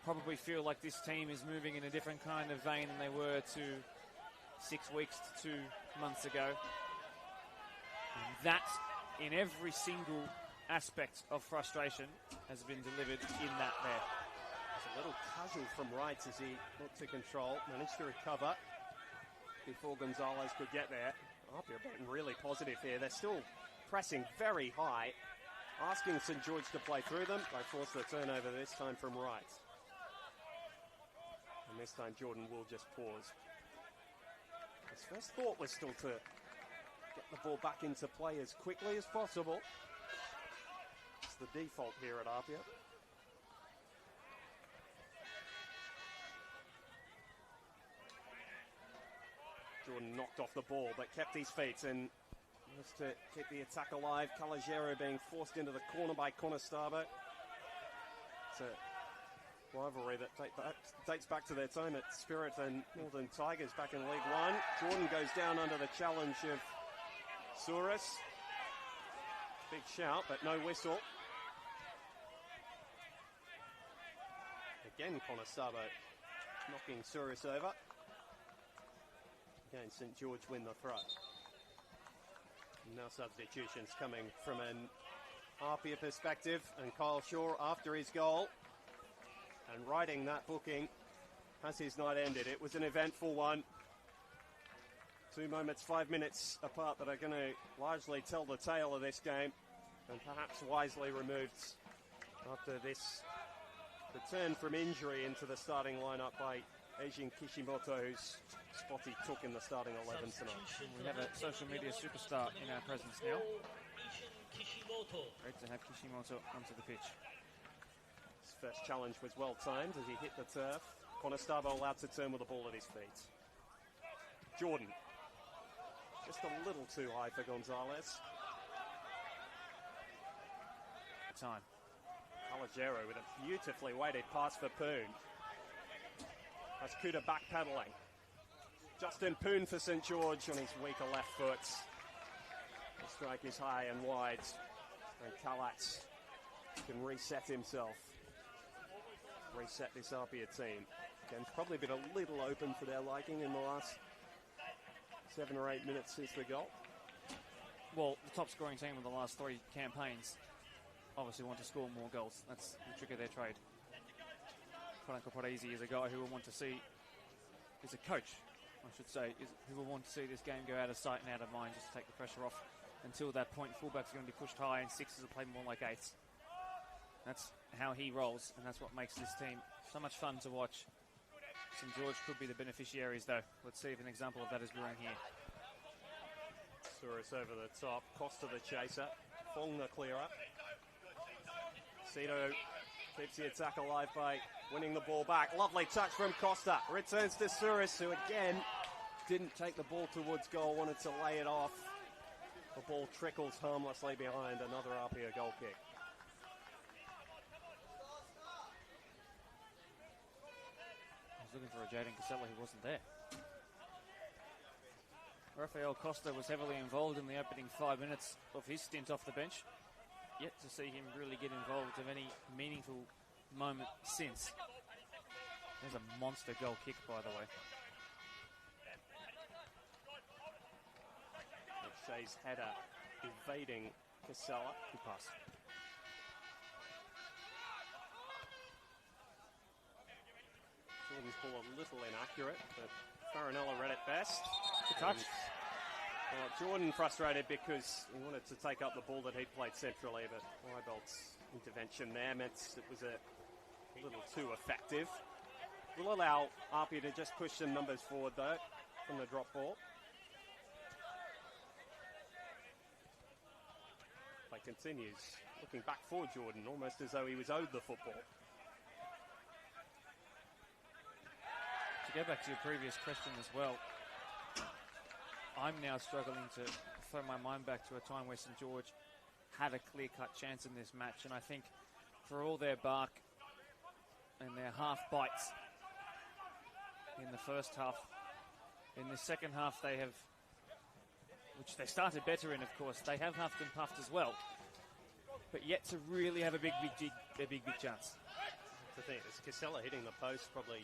Probably feel like this team is moving in a different kind of vein than they were 6 weeks to 2 months ago. And that, in every single aspect of frustration, has been delivered in that there. A little casual from Wrights as he looked to control, managed to recover before Gonzalez could get there. APIA being really positive here. They're still pressing very high, asking St George to play through them. They force the turnover this time from Wrights. And this time Jordan will just pause. His first thought was still to get the ball back into play as quickly as possible. It's the default here at APIA. Jordan knocked off the ball, but kept his feet and managed to keep the attack alive. Calogero being forced into the corner by Conestabo. It's a rivalry that dates back to their time at Spirit and Northern Tigers back in League One. Jordan goes down under the challenge of Souris. Big shout, but no whistle. Again, Conestabo knocking Souris over. Again, St George win the throw. And now substitutions coming from an APIA perspective, and Kyle Shaw after his goal and writing that booking has his night ended. It was an eventful one. 2 moments, 5 minutes apart that are going to largely tell the tale of this game, and perhaps wisely removed after this return from injury into the starting lineup by Eijin Kishimoto, whose spot he took in the starting 11 tonight. We have a social media superstar in our presence now. Great to have Kishimoto onto the pitch. His first challenge was well timed as he hit the turf. Conestabo allowed to turn with the ball at his feet. Jordan, just a little too high for Gonzalez. Time. Calogero with a beautifully weighted pass for Poon. That's Kuda backpedaling. Justin Poon for St George on his weaker left foot. The strike is high and wide. And Kalatz can reset himself. Reset this APIA team. Again, probably been a little open for their liking in the last 7 or 8 minutes since the goal. Well, the top scoring team of the last 3 campaigns obviously want to score more goals. That's the trick of their trade. Franco Parisi is a guy who will want to see, is a coach, I should say, who will want to see this game go out of sight and out of mind, just to take the pressure off. Until that point, fullbacks are going to be pushed high and sixes will play more like eights. That's how he rolls, and that's what makes this team so much fun to watch. St George could be the beneficiaries, though. Let's see if an example of that is brewing here. Souris over the top, Costa the chaser, Fong the clearer. Cito keeps the attack alive by winning the ball back. Lovely touch from Costa. Returns to Souris, who again didn't take the ball towards goal, wanted to lay it off. The ball trickles harmlessly behind. Another APIA goal kick. I was looking for a Jaden Casella who wasn't there. Rafael Costa was heavily involved in the opening 5 minutes of his stint off the bench. Yet to see him really get involved of any meaningful moment since. There's a monster goal kick, by the way. Shea's header evading Casella. Good pass. Jordan's ball a little inaccurate, but Farinella read it best. Good touch. Well, Jordan frustrated because he wanted to take up the ball that he'd played centrally, but Weibelt's intervention there meant it was a little too effective. Will allow APIA to just push some numbers forward, though, from the drop ball. Play continues, looking back for Jordan, almost as though he was owed the football. to go back to your previous question as well, I'm now struggling to throw my mind back to a time where St George had a clear-cut chance in this match, and I think for all their bark and their half bites in the first half, in the second half they have, which they started better in, of course, they have huffed and puffed as well, but yet to really have a big chance. The thing is, Casella hitting the post probably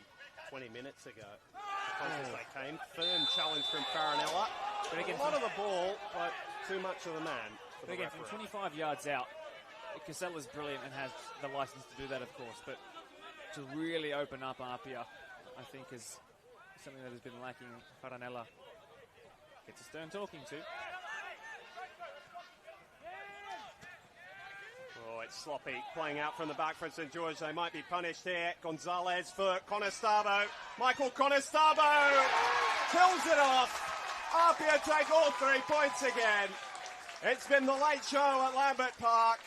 20 minutes ago. The closest they came. Firm challenge from Farinella. But again, a lot of the ball, but too much of the man. But again, from 25 yards out, Casella's brilliant and has the license to do that, of course. But to really open up APIA, I think, is something that has been lacking. Farinella gets a stern talking to. Oh, it's sloppy. Playing out from the back for St George. They might be punished here. Gonzalez for Conestabo. Michael Conestabo kills it off. APIA take all 3 points again. It's been the late show at Lambert Park.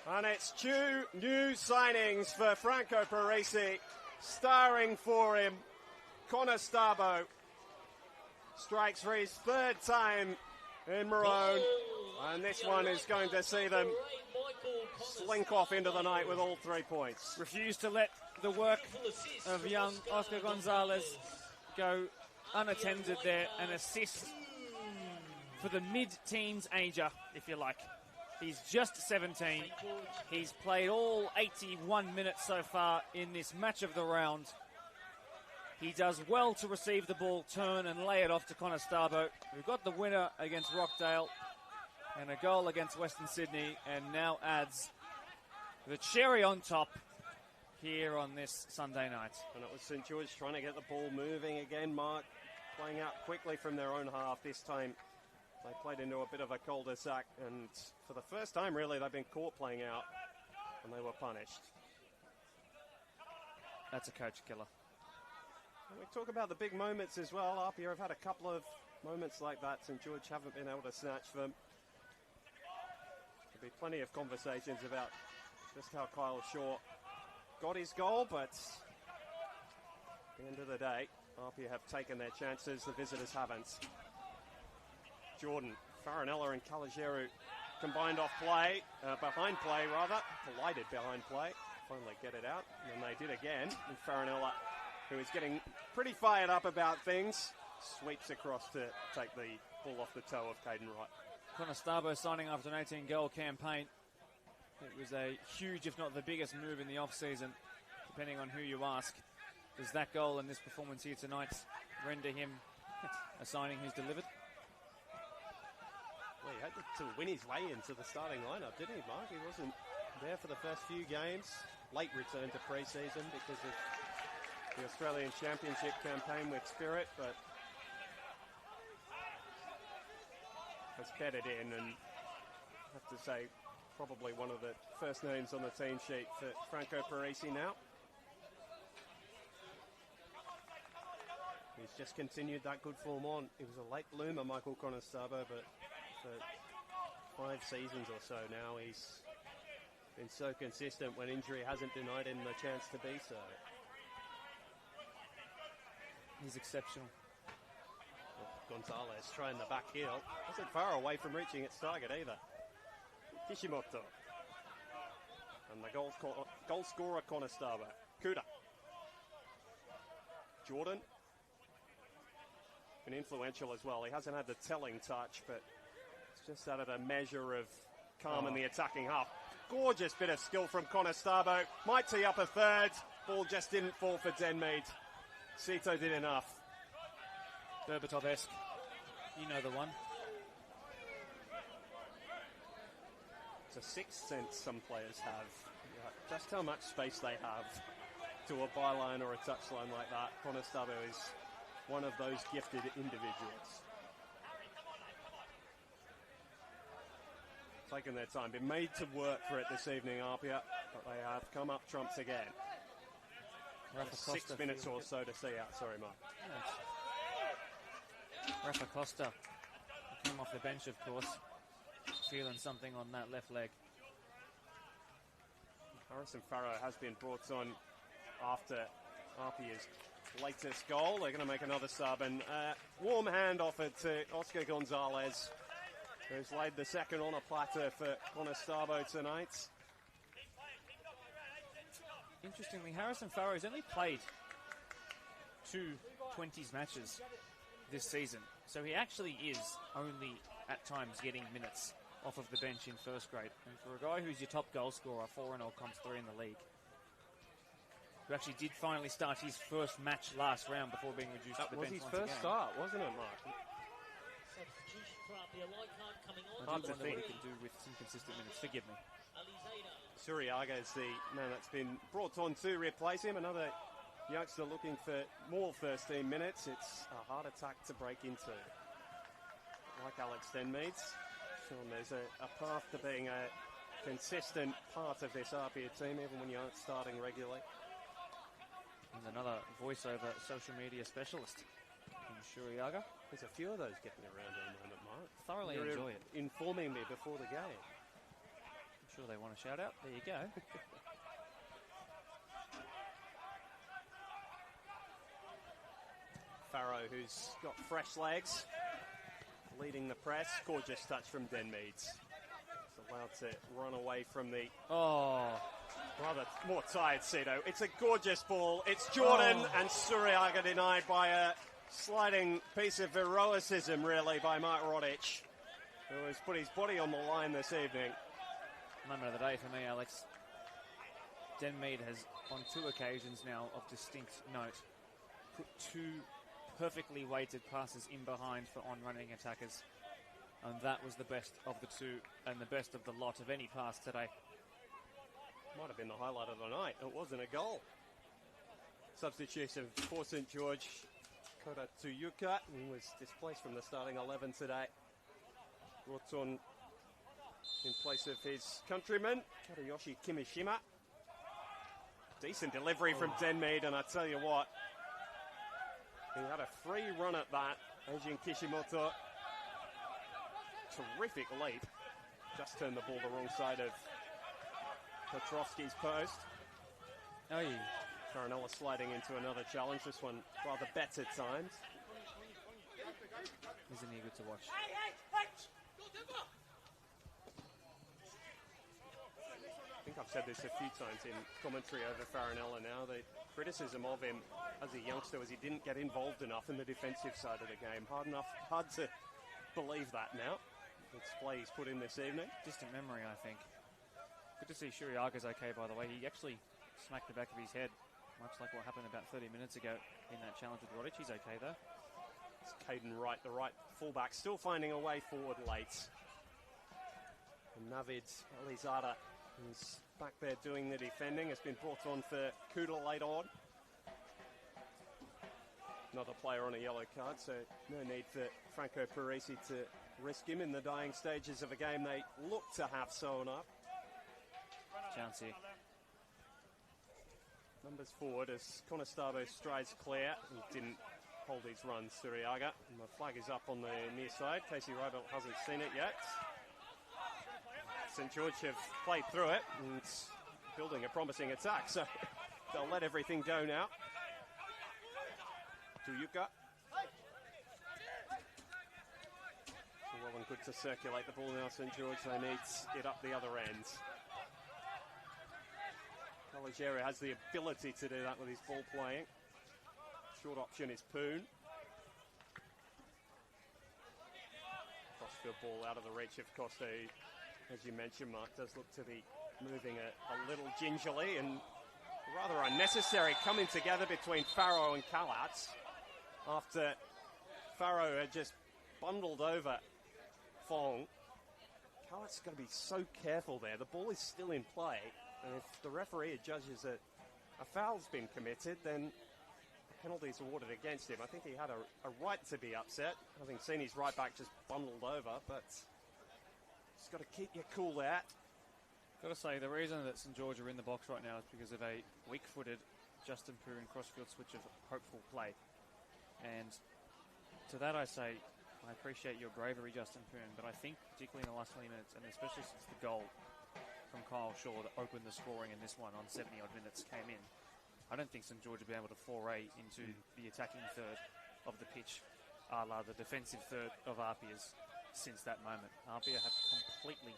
And it's 2 new signings for Franco Parisi. Starring for him, Conestabo strikes for his 3rd time in Maroon. And this one is going to see them slink off into the night with all 3 points. Refuse to let the work of young Oscar Gonzalez go unattended there. An assist for the mid-teens ager, if you like. He's just 17. He's played all 81 minutes so far in this match of the round. He does well to receive the ball, turn and lay it off to Conestabo, who got the winner against Rockdale and a goal against Western Sydney, and now adds the cherry on top here on this Sunday night. And it was St George trying to get the ball moving again, Mark, playing out quickly from their own half. This time they played into a bit of a cul-de-sac, and for the first time, really, they've been caught playing out, and they were punished. That's a coach killer. And we talk about the big moments as well. APIA have had a couple of moments like that. St George haven't been able to snatch them. There'll be plenty of conversations about just how Kyle Shaw got his goal, but at the end of the day, APIA have taken their chances, the visitors haven't. Jordan, Farinella and Caligeru combined off play, behind play rather, collided behind play, finally get it out, and then they did again, and Farinella, who is getting pretty fired up about things, sweeps across to take the ball off the toe of Caden Wright. Conestabo signing after an 18-goal campaign. It was a huge, if not the biggest move in the off-season, depending on who you ask. Does that goal and this performance here tonight render him a signing who's delivered? Well, he had to win his way into the starting lineup, didn't he, Mark? He wasn't there for the first few games. Late return to pre-season because of the Australian Championship campaign with Spirit, but has bedded in, and I have to say, probably one of the first names on the team sheet for Franco Parisi now. He's just continued that good form on. He was a late bloomer, Michael Conestabo, but for 5 seasons or so now, he's been so consistent when injury hasn't denied him the chance to be so. He's exceptional. Gonzalez trying the back heel. Wasn't far away from reaching its target either. Kishimoto. And the goal scorer, Conestabo. Kuda. Jordan. Been influential as well. He hasn't had the telling touch, but it's just added a measure of calm in the attacking half. Gorgeous bit of skill from Conestabo. Might tee up a third. Ball just didn't fall for Denmead. Sito did enough. Berbatov-esque. You know the one. It's a sixth sense some players have. Just how much space they have to a byline or a touchline like that. Conestabo is one of those gifted individuals. Taking their time. Been made to work for it this evening, APIA, but they have come up trumps again. 6 minutes or so to see out. Sorry, Mark. Rafa Costa came off the bench, of course, feeling something on that left leg. Harrison Farrow has been brought on after APIA's latest goal. They're going to make another sub, and warm hand offered to Oscar Gonzalez, who's laid the second on a platter for Conestogo tonight. Interestingly, Harrison Farrow's only played 2 20s matches this season, so he actually is only at times getting minutes off of the bench in first grade. And for a guy who's your top goal scorer, 4-0 comps 3 in the league, who actually did finally start his first match last round before being reduced to the bench once again. That was his first start, wasn't it, Mark? Substitution for APIA Leichhardt coming on. I do wonder what he can do with some consistent minutes. Forgive me. Suriaga is the man that's been brought on to replace him. Another youngster looking for more first team minutes. It's a hard attack to break into. Like Alex Denmead's, Sean, there's a path to being a consistent part of this APIA team, even when you aren't starting regularly. There's another voiceover social media specialist in Shuriaga. There's a few of those getting around at the moment, Mark. Thoroughly enjoy it. Informing me before the game. I'm sure they want a shout out. There you go. Farrow, who's got fresh legs, leading the press. Gorgeous touch from Denmead's. He's allowed to run away from the rather more tired Cito. It's a gorgeous ball. It's Jordan and Suriaga denied by a sliding piece of heroicism, really, by Mark Rodic, who has put his body on the line this evening. Moment of the day for me, Alex. Denmead has, on 2 occasions now of distinct note, put 2 perfectly weighted passes in behind for on-running attackers. And that was the best of the 2 and the best of the lot of any pass today. Might have been the highlight of the night. It wasn't a goal. Substitution for St. George. Kota Tuyuka, who was displaced from the starting 11 today. Brought on in place of his countryman, Karayoshi Kimishima. Decent delivery from Denmead, and I tell you what, he had a free run at that. Eijin Kishimoto, terrific leap. Just turned the ball the wrong side of Petrovsky's post. Farinella sliding into another challenge, this one rather better timed. Isn't he good to watch? I think I've said this a few times in commentary over Farinella now. The criticism of him as a youngster was he didn't get involved enough in the defensive side of the game. Hard to believe that now. The display he's put in this evening. Distant memory, I think. Good to see Shuriaga's okay, by the way. He actually smacked the back of his head, much like what happened about 30 minutes ago in that challenge with Rodic. He's okay, though. It's Caden Wright, the right fullback, still finding a way forward late. And Navid Elizada, who's back there doing the defending, has been brought on for Kuda late on. Another player on a yellow card, so no need for Franco Parisi to risk him in the dying stages of a game they look to have sewn up. Chance here. Numbers forward as Conestogo strides clear. He didn't hold his run, Suriaga. And the flag is up on the near side. Casey Rybelt hasn't seen it yet. St. George have played through it and building a promising attack, so they'll let everything go now. Tuyuka. Well and good to circulate the ball now, St. George. They need it up the other end. Caligero has the ability to do that with his ball playing. Short option is Poon. Crossfield ball out of the reach of Costa. As you mentioned, Mark, does look to be moving a little gingerly and rather unnecessary coming together between Farrow and Kalatz after Farrow had just bundled over Fong. Kalatz has got to be so careful there. The ball is still in play, and if the referee judges that a foul's been committed, then the penalty is awarded against him. I think he had a right to be upset, having seen his right back just bundled over, but just got to keep your cool there. Got to say, the reason that St. George are in the box right now is because of a weak-footed Justin Poon crossfield switch of hopeful play. And to that I say, I appreciate your bravery, Justin Poon, but I think particularly in the last 20 minutes, and especially since the goal from Kyle Shaw that opened the scoring in this one on 70-odd minutes came in, I don't think St George will be able to foray into the attacking third of the pitch, a la the defensive third of APIA's since that moment. APIA have completely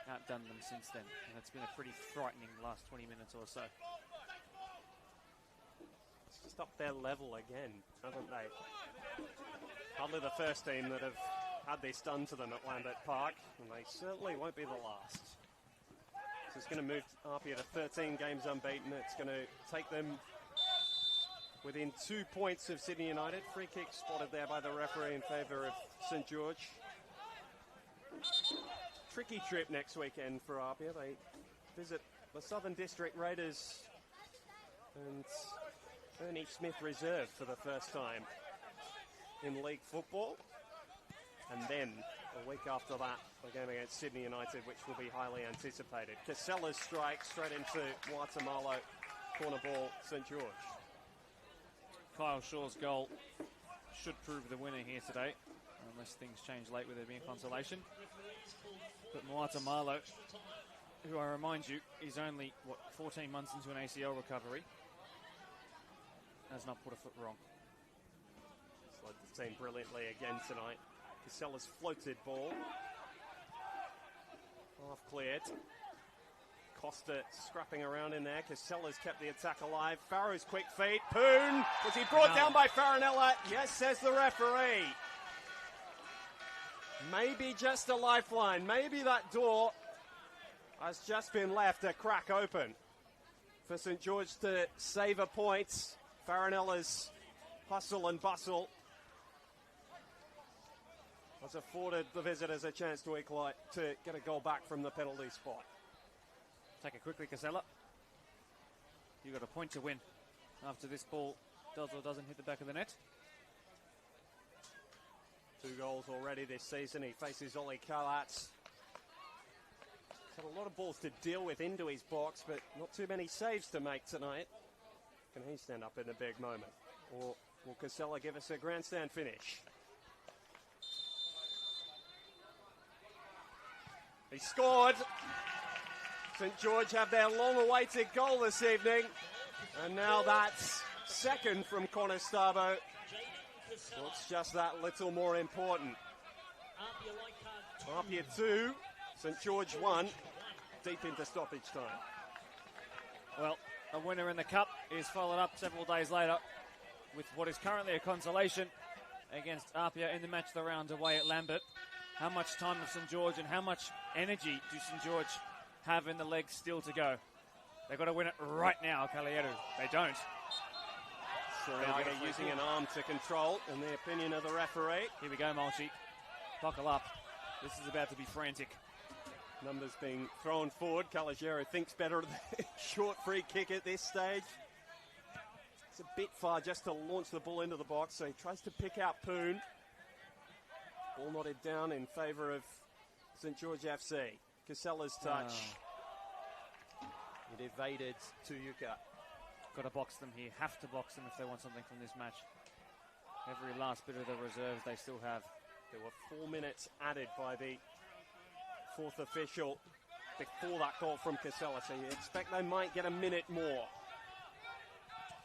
outdone them since then, and it's been a pretty frightening last 20 minutes or so. It's just up their level again, haven't they? Hardly the first team that have had this done to them at Lambert Park, and they certainly won't be the last. So it's going to move APIA to 13 games unbeaten. It's going to take them within 2 points of Sydney United. Free kick spotted there by the referee in favour of St George. Tricky trip next weekend for APIA. They visit the Southern District Raiders and Ernie Smith Reserve for the first time in league football. And then a week after that, a game against Sydney United, which will be highly anticipated. Casella's strike straight into Guatemala, corner ball, St George. Kyle Shaw's goal should prove the winner here today, unless things change late with there being consolation. But Guatemala, who I remind you is only, 14 months into an ACL recovery, has not put a foot wrong. It's led the team brilliantly again tonight. Casella's floated ball. Half cleared. Costa scrapping around in there. Casella's kept the attack alive. Farrow's quick feet. Poon! Was he brought down by Farinella? Yes, says the referee. Maybe just a lifeline. Maybe that door has just been left a crack open for St George to save a point. Farinella's hustle and bustle has afforded the visitors a chance to get a goal back from the penalty spot. Take it quickly, Casella. You've got a point to win after this ball does or doesn't hit the back of the net. 2 goals already this season. He faces Ollie Kalatz. He's had a lot of balls to deal with into his box, but not too many saves to make tonight. Can he stand up in a big moment? Or will Casella give us a grandstand finish? He scored. St George have their long-awaited goal this evening. And now that's second from Conestogo. Looks just that little more important. APIA 2, St George 1, deep into stoppage time. Well, a winner in the Cup is followed up several days later with what is currently a consolation against APIA in the match of the round away at Lambert. How much time does St George and how much energy do St George have in the legs still to go? They've got to win it right now, Calieru. They don't. Saraga using an arm to control, in the opinion of the referee. Here we go, Mulchi. Buckle up. This is about to be frantic. Numbers being thrown forward. Calagero thinks better of the short free kick at this stage. It's a bit far just to launch the ball into the box, so he tries to pick out Poon. Ball nodded down in favour of St George FC. Casella's touch. It evaded Tuyuka. Got to box them here. Have to box them if they want something from this match. Every last bit of the reserves they still have. There were 4 minutes added by the fourth official before that goal from Casella, so you expect they might get a minute more.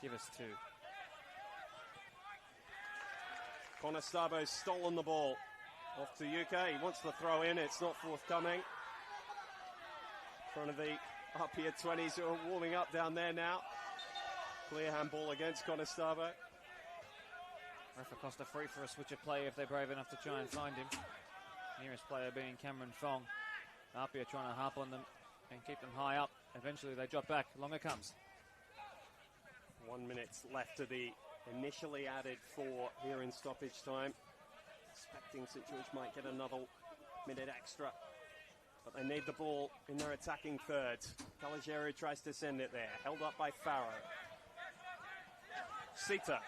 Give us 2. Conestogo's stolen the ball off to Yuka. He wants the throw in. It's not forthcoming. In front of the APIA 20s who are warming up down there now. Clear handball against Conestogo. Ref Acosta free for a switch of play if they're brave enough to try and find him. Nearest player being Cameron Fong. APIA trying to harp on them and keep them high up. Eventually they drop back. Longer comes. 1 minute left to the initially added 4 here in stoppage time. Expecting St George might get another minute extra. But they need the ball in their attacking third. Calagero tries to send it there. Held up by Farrow. Sita.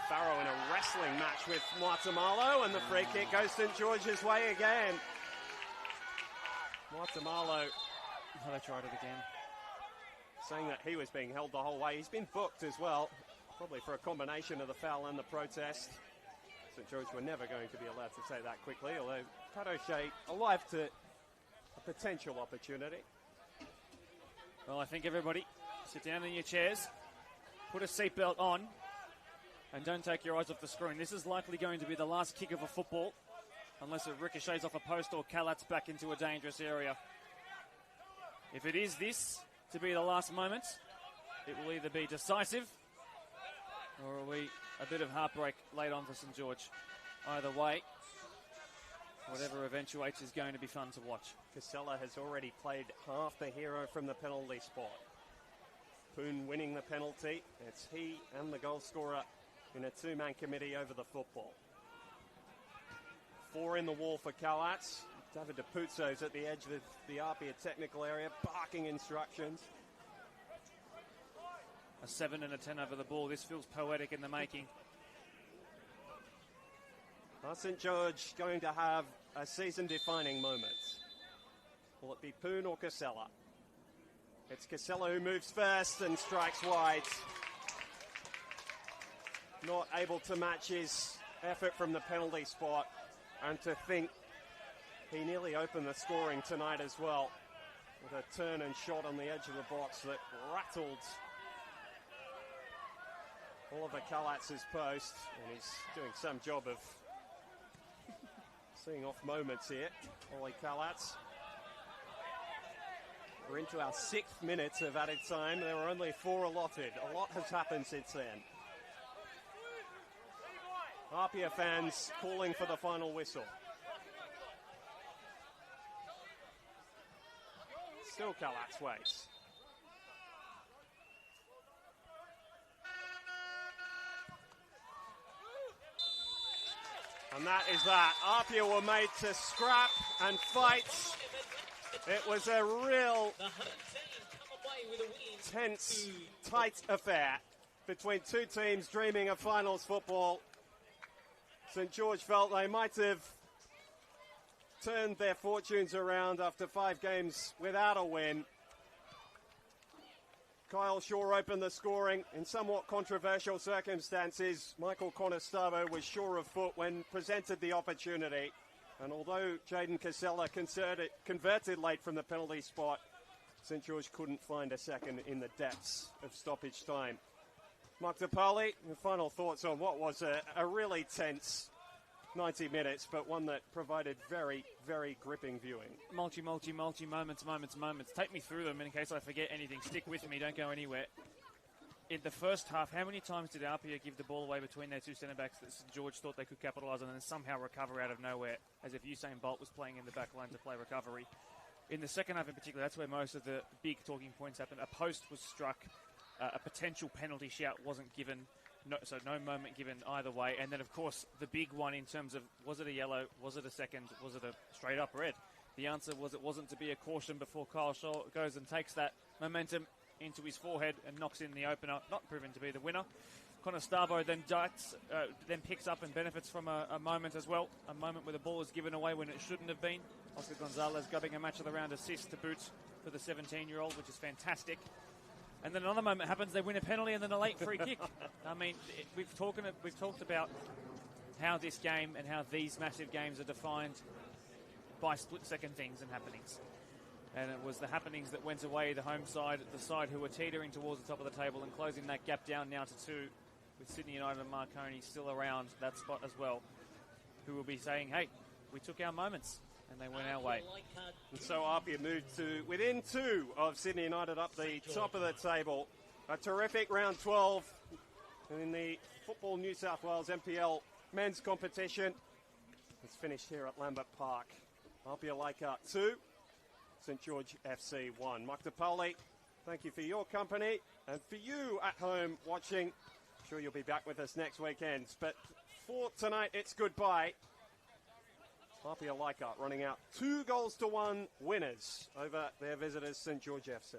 Farrow in a wrestling match with Guatemala, and the free kick goes St George's way again. Guatemala. Oh, they tried it again. Saying that he was being held the whole way. He's been booked as well, probably for a combination of the foul and the protest. St George were never going to be allowed to say that quickly, although Pat O'Shea alive to a potential opportunity. Well, I think everybody sit down in your chairs, put a seatbelt on, and don't take your eyes off the screen. This is likely going to be the last kick of a football, unless it ricochets off a post or Kalat's back into a dangerous area. If it is this to be the last moment, it will either be decisive or will be a bit of heartbreak late on for St George. Either way, whatever eventuates is going to be fun to watch. Casella has already played half the hero from the penalty spot. Poon winning the penalty. It's he and the goal scorer in a two-man committee over the football. 4 in the wall for Kalatz. David DePuzzo's at the edge of the APIA technical area, barking instructions. A 7 and a 10 over the ball. This feels poetic in the making. Are St George going to have a season-defining moment? Will it be Poon or Casella? It's Casella who moves first and strikes wide. Not able to match his effort from the penalty spot, and to think he nearly opened the scoring tonight as well with a turn and shot on the edge of the box that rattled Oliver Kalatz's post, and he's doing some job of seeing off moments here. Ollie Kalatz. We're into our 6th minute of added time. There were only 4 allotted. A lot has happened since then. APIA fans calling for the final whistle. Still Kalatz waits. And that is that. APIA were made to scrap and fight. It was a real tense, tight affair between two teams dreaming of finals football. St George felt they might have turned their fortunes around after 5 games without a win. Kyle Shaw opened the scoring in somewhat controversial circumstances. Michael Conestobo was sure of foot when presented the opportunity. And although Jaden Casella converted late from the penalty spot, St George couldn't find a second in the depths of stoppage time. Mark DePaoli, your final thoughts on what was a really tense 90 minutes, but one that provided very, very gripping viewing. Multi moments. Take me through them in case I forget anything. Stick with me, don't go anywhere. In the first half, how many times did APIA give the ball away between their two centre-backs that St George thought they could capitalise on and then somehow recover out of nowhere, as if Usain Bolt was playing in the back line to play recovery? In the second half in particular, that's where most of the big talking points happened. A post was struck, a potential penalty shout wasn't given, so no moment given either way. And then, of course, the big one in terms of, was it a yellow, was it a second, was it a straight-up red? The answer was it wasn't to be a caution before Kyle Shaw goes and takes that momentum into his forehead and knocks in the opener, not proven to be the winner. Conestobo then picks up and benefits from a moment as well, a moment where the ball is given away when it shouldn't have been. Oscar Gonzalez grabbing a match of the round assist to boot for the 17-year-old, which is fantastic. And then another moment happens, they win a penalty and then a late free kick. I mean, we've talked about how this game and how these massive games are defined by split-second things and happenings. And it was the happenings that went away, the home side, the side who were teetering towards the top of the table and closing that gap down now to 2, with Sydney United and Marconi still around that spot as well, who will be saying, hey, we took our moments. And they went our way. And so APIA moved to within 2 of Sydney United up the top of the table. A terrific round 12 in the Football New South Wales NPL men's competition. It's finished here at Lambert Park. APIA Leichhardt 2, St George FC 1. Mark DePaoli, thank you for your company. And for you at home watching, I'm sure you'll be back with us next weekend. But for tonight, it's goodbye. APIA Leichhardt running out 2-1 winners over their visitors, St George FC.